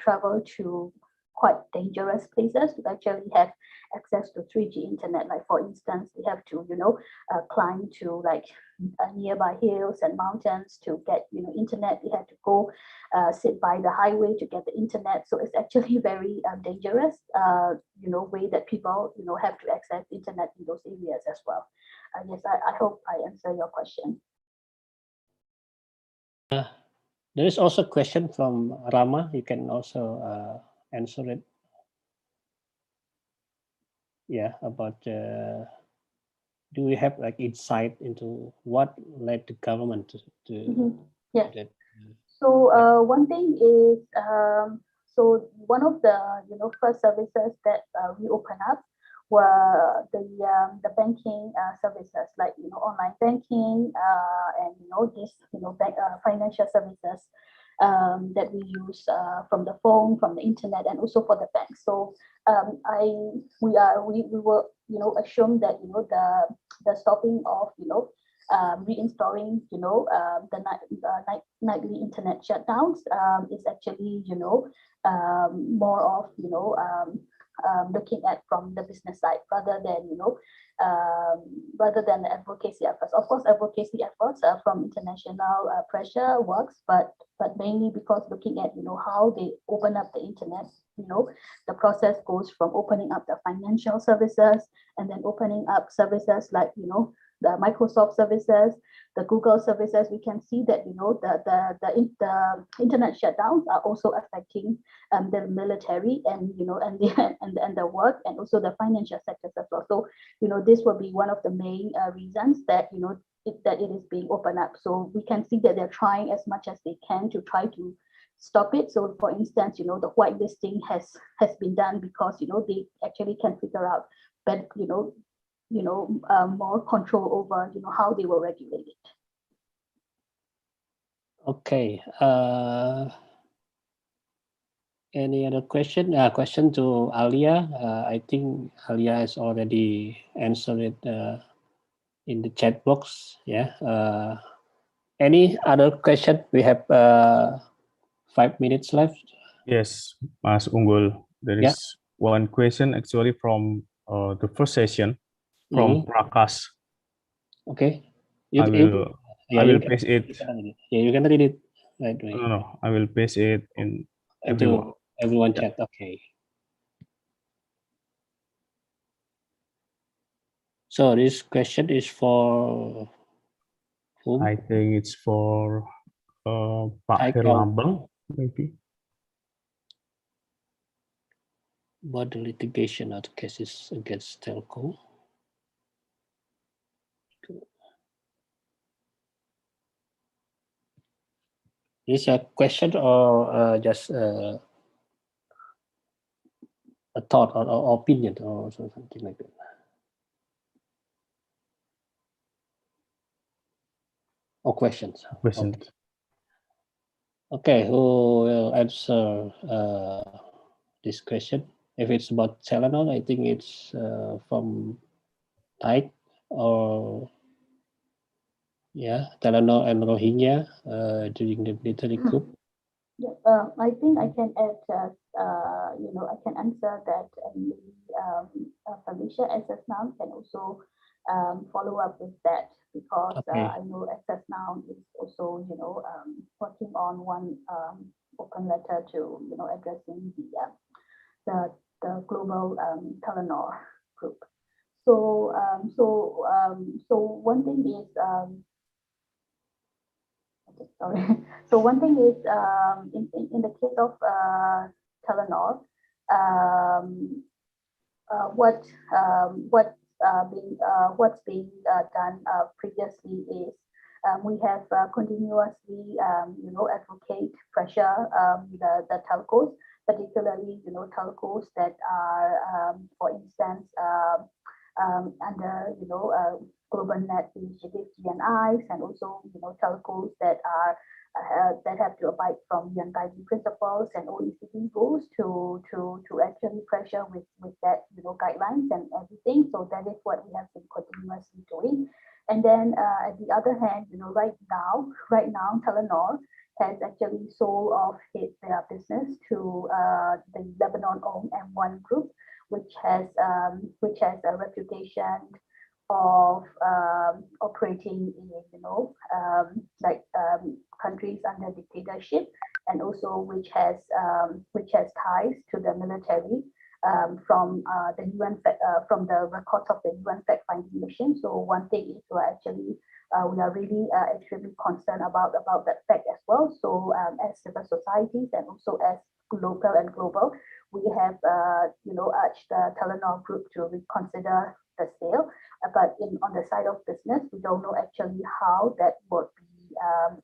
travel to quite dangerous places to actually have access to 3G internet. Like for instance, they have to climb to like nearby hills and mountains to get internet. They had to go sit by the highway to get the internet. So it's actually very dangerous way that people have to access internet in those areas as well. Yes, I hope I answer your question. There is also a question from Rama. You can also answer it. Yeah, about do we have like insight into what led the government to yeah. that? So one thing is so one of the first services that we opened up were the banking services, like online banking and this financial services that we use from the phone, from the internet, and also for the bank. So we were assumed that the stopping of reinstalling the nightly internet shutdowns is actually more of looking at from the business side rather than rather than the advocacy efforts. Of course, advocacy efforts from international pressure works, but mainly because looking at how they open up the internet. The process goes from opening up the financial services and then opening up services like the Microsoft services, the Google services. We can see that the internet shutdowns are also affecting the military and and the work and also the financial sectors as well. So this will be one of the main reasons that that it is being opened up. So we can see that they're trying as much as they can to try to stop it. So for instance, the whitelisting has been done because they actually can figure out but more control over how they will regulate it. Okay. Any other question? Question to Alia. I think Alia has already answered it in the chat box. Yeah. Any other question? We have 5 minutes left. Yes, Mas Unggul. There is one question actually from the first session from Prakash. Okay. I will paste it. You can read it right away. No, I will paste it in everyone chat. Okay. So this question is for whom? I think it's for Pak Herlambang, maybe. About the litigation of cases against telco. Is a question or just a thought or opinion or something like that? Or questions? Questions. Okay, who will answer this question? If it's about Telenor, I think it's from Htaike or Telenor and Rohingya during the military coup. Yeah, I think I can add, I can answer that, and Felicia SS now can also follow up with that because I know SS now is also, working on one open letter to, addressing the global Telenor group. So one thing is. Sorry. So one thing is in the case of Telenor, what's being done previously is we have continuously advocate pressure the telcos, particularly telcos that are for instance under Global Net Initiative GNIs, and also telcos that are that have to abide from UN guiding principles and OECD rules to actually pressure with that guidelines and everything. So that is what we have been continuously doing. And then at the other hand, right now Telenor has actually sold off their business to the Lebanon owned M1 group, which has a reputation of operating in countries under dictatorship, and also which has ties to the military from the UN from the records of the UN fact-finding mission. So one thing is we are really extremely concerned about that fact as well. So as civil societies and also as local and global, we have urged the Telenor group to reconsider the sale. But on the side of business, we don't know actually how that would be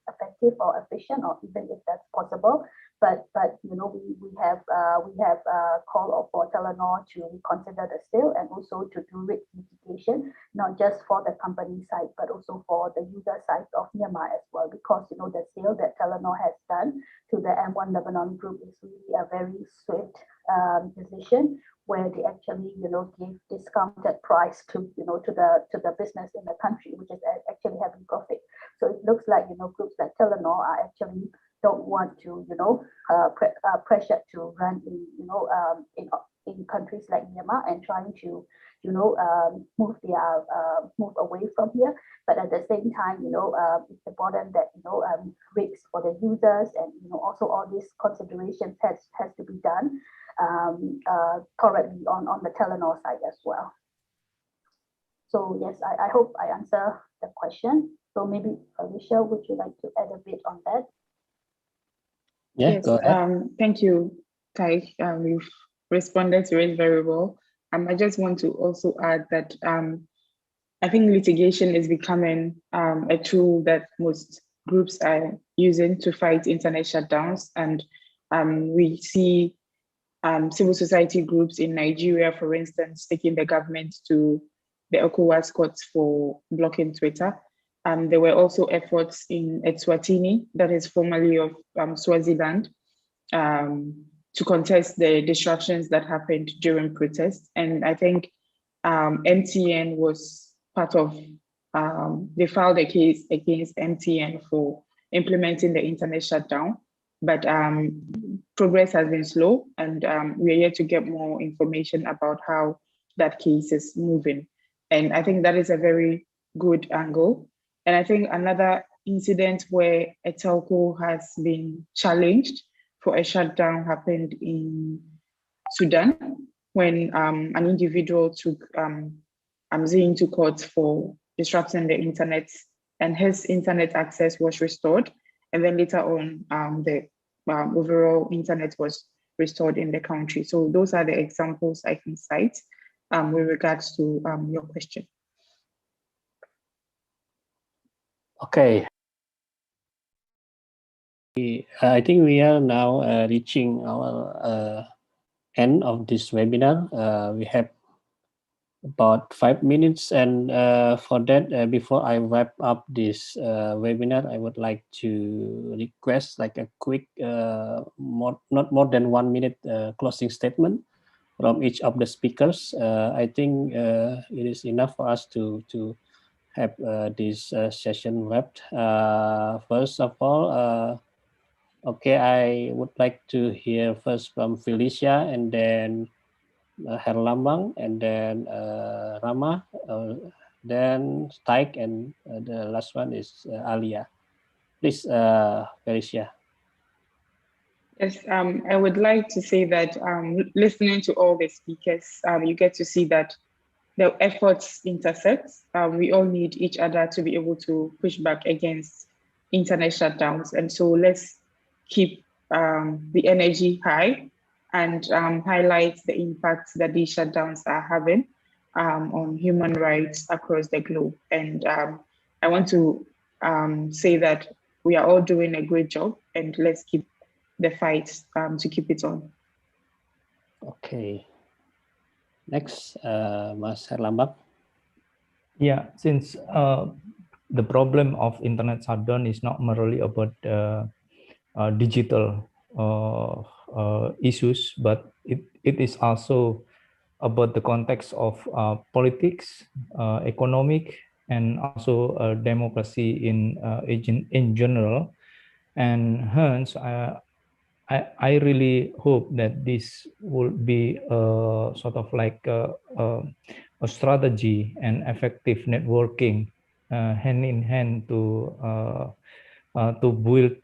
effective or efficient, or even if that's possible. But we have called for Telenor to reconsider the sale and also to do risk mitigation, not just for the company side, but also for the user side of Myanmar as well. Because the sale that Telenor has done to the M1 Lebanon group is really a very swift decision, where they actually give discounted price to the business in the country, which is actually having profit. So it looks like groups like Telenor are actually don't want to, pressure to run in, in countries like Myanmar and trying to, move away from here. But at the same time, it's important that, risks for the users and, also all these considerations has to be done correctly on the Telenor side as well. So yes, I hope I answer the question. So maybe Felicia, would you like to add a bit on that? Yeah, yes, go ahead. Thank you, Htaike. You've responded to it very well. I just want to also add that I think litigation is becoming a tool that most groups are using to fight internet shutdowns. And we see civil society groups in Nigeria, for instance, taking the government to the ECOWAS courts for blocking Twitter. There were also efforts in Eswatini, that is formerly of Swaziland, to contest the disruptions that happened during protests. And I think MTN was part of, they filed a case against MTN for implementing the internet shutdown. But progress has been slow, and we are yet to get more information about how that case is moving. And I think that is a very good angle. And I think another incident where a telco has been challenged for a shutdown happened in Sudan, when an individual took Zain to court for disrupting the internet, and his internet access was restored. And then later on, the overall internet was restored in the country. So those are the examples I can cite with regards to your question. Okay. I think we are now reaching our end of this webinar. We have about 5 minutes, and for that, before I wrap up this webinar, I would like to request like a quick, not more than 1 minute closing statement from each of the speakers. I think it is enough for us to have this session wrapped. First of all, okay, I would like to hear first from Felicia, and then Herlambang, and then Rama, then Htaike, and the last one is Alia. Please, Felicia. Yes, I would like to say that listening to all the speakers, you get to see that the efforts intersect. We all need each other to be able to push back against internet shutdowns. And so let's keep the energy high and highlight the impacts that these shutdowns are having on human rights across the globe. And I want to say that we are all doing a great job, and let's keep the fight to keep it on. Okay. Next, Mas Herlambang. Yeah, since the problem of internet shutdown is not merely about digital issues, but it is also about the context of politics, economic, and also democracy in general. And hence, I really hope that this will be sort of like a strategy and effective networking hand in hand to build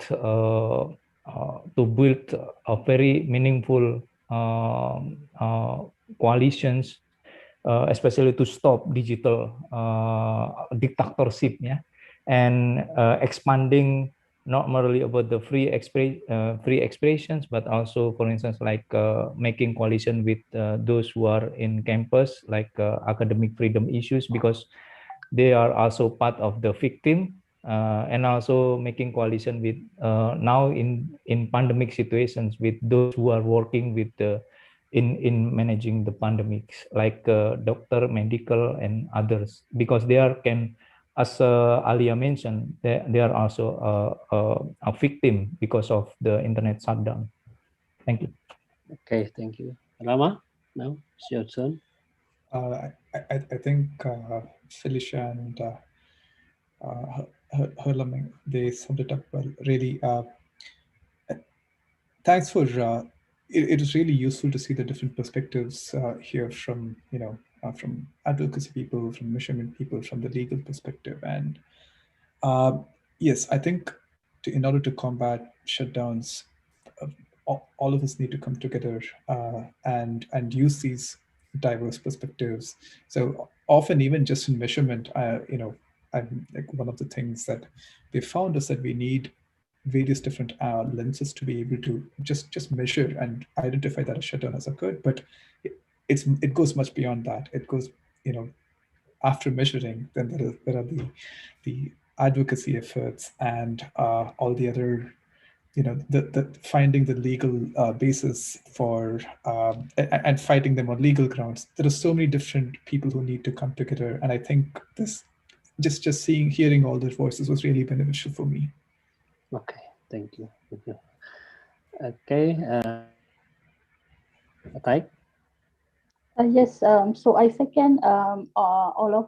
a very meaningful coalitions, especially to stop digital dictatorship, yeah, and expanding not merely about the free expressions, but also, for instance, like making coalition with those who are in campus, like academic freedom issues, because they are also part of the victim, and also making coalition with now in pandemic situations with those who are working with the in managing the pandemics, like doctor, medical, and others, because they are as Alia mentioned, they are also a victim because of the internet shutdown. Thank you. Okay, thank you. Rama, now it's your turn. I think Felicia and Herlambang, they summed it up well. Really, thanks for it is really useful to see the different perspectives here from from advocacy people, from measurement people, from the legal perspective. And yes, I think in order to combat shutdowns, all of us need to come together and use these diverse perspectives. So often, even just in measurement, like one of the things that we found is that we need various different lenses to be able to just measure and identify that a shutdown has occurred. But it goes much beyond that. It goes, after measuring, then there are the advocacy efforts and all the other, the finding the legal basis for and fighting them on legal grounds. There are so many different people who need to come together, and I think this just hearing all their voices was really beneficial for me. Okay, thank you. Okay, Htaike. Yes, so I second all of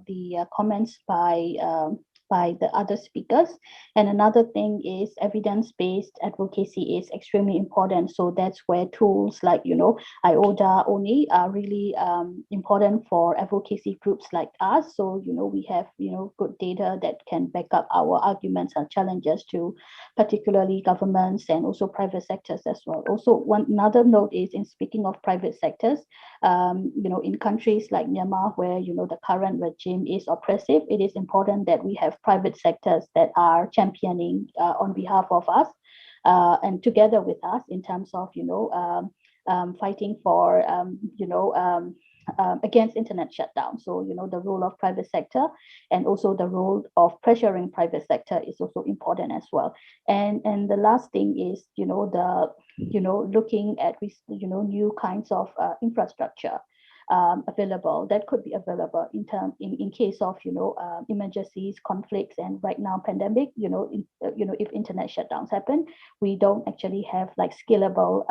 the comments by the other speakers. And another thing is evidence-based advocacy is extremely important. So that's where tools like, IODA, ONI are really important for advocacy groups like us. So, we have, good data that can back up our arguments and challenges to particularly governments and also private sectors as well. Also, another note is in speaking of private sectors, in countries like Myanmar, where the current regime is oppressive, it is important that we have private sectors that are championing on behalf of us and together with us in terms of fighting for against internet shutdown. So the role of private sector and also the role of pressuring private sector is also important as well. And the last thing is looking at new kinds of infrastructure available that could be available in case of emergencies, conflicts, and right now pandemic. If internet shutdowns happen, we don't actually have like scalable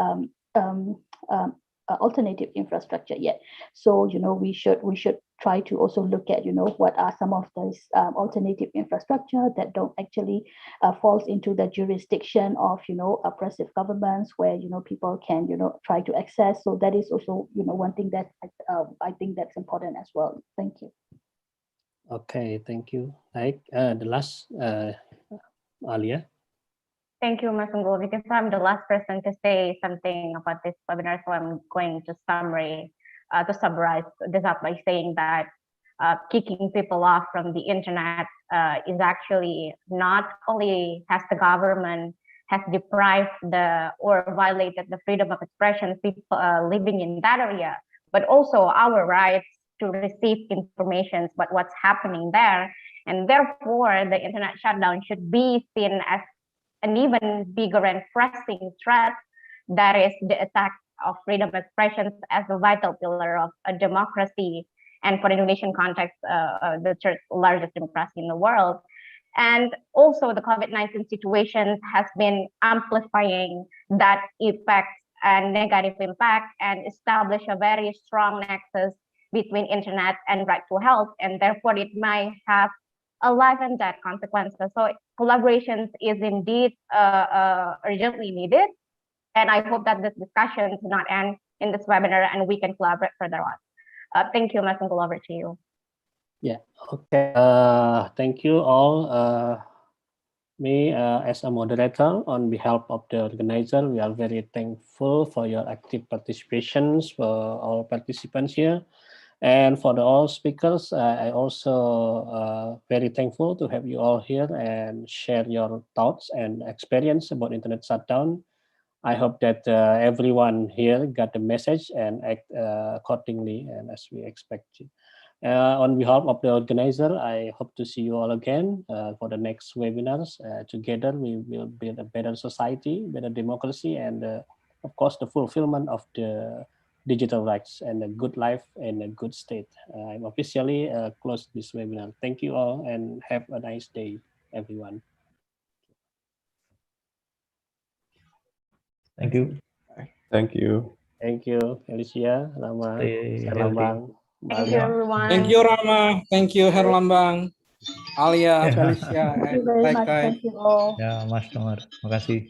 alternative infrastructure yet. So we should try to also look at what are some of those alternative infrastructure that don't actually falls into the jurisdiction of oppressive governments, where people can try to access. So that is also one thing that I think that's important as well. Thank you. Okay, thank you. Like the last Alia. Thank you, Mas Unggul, because I'm the last person to say something about this webinar, so I'm going to summarize this up by saying that kicking people off from the internet is actually not only has the government has deprived or violated the freedom of expression of people living in that area, but also our rights to receive information about what's happening there. And therefore, the internet shutdown should be seen as an even bigger and pressing threat, that is the attack of freedom of expression as a vital pillar of a democracy, and for the Indonesian context, the third largest democracy in the world. And also the COVID-19 situation has been amplifying that effect and negative impact, and establish a very strong nexus between internet and right to health, and therefore it might have a life and death consequences. So collaborations is indeed urgently needed. And I hope that this discussion does not end in this webinar and we can collaborate further on. Thank you, Mas Unggul, over to you. Yeah, okay. Thank you all. Me as a moderator, on behalf of the organizer, we are very thankful for your active participations for all participants here. And for all speakers, I also very thankful to have you all here and share your thoughts and experience about internet shutdown. I hope that everyone here got the message and act accordingly and as we expected. On behalf of the organizer, I hope to see you all again for the next webinars. Together, we will build a better society, better democracy, and of course, the fulfillment of the digital rights and a good life and a good state. I'm officially close this webinar. Thank you all and have a nice day, everyone. Thank you. Thank you. Thank you, Felicia, Rama, Herlambang. Thank you, everyone. Thank you, Rama. Thank you, Herlambang, Alia, Felicia, Thank you and very much. Htaike. Thank you all. Ya, Mas Nomor. Makasih.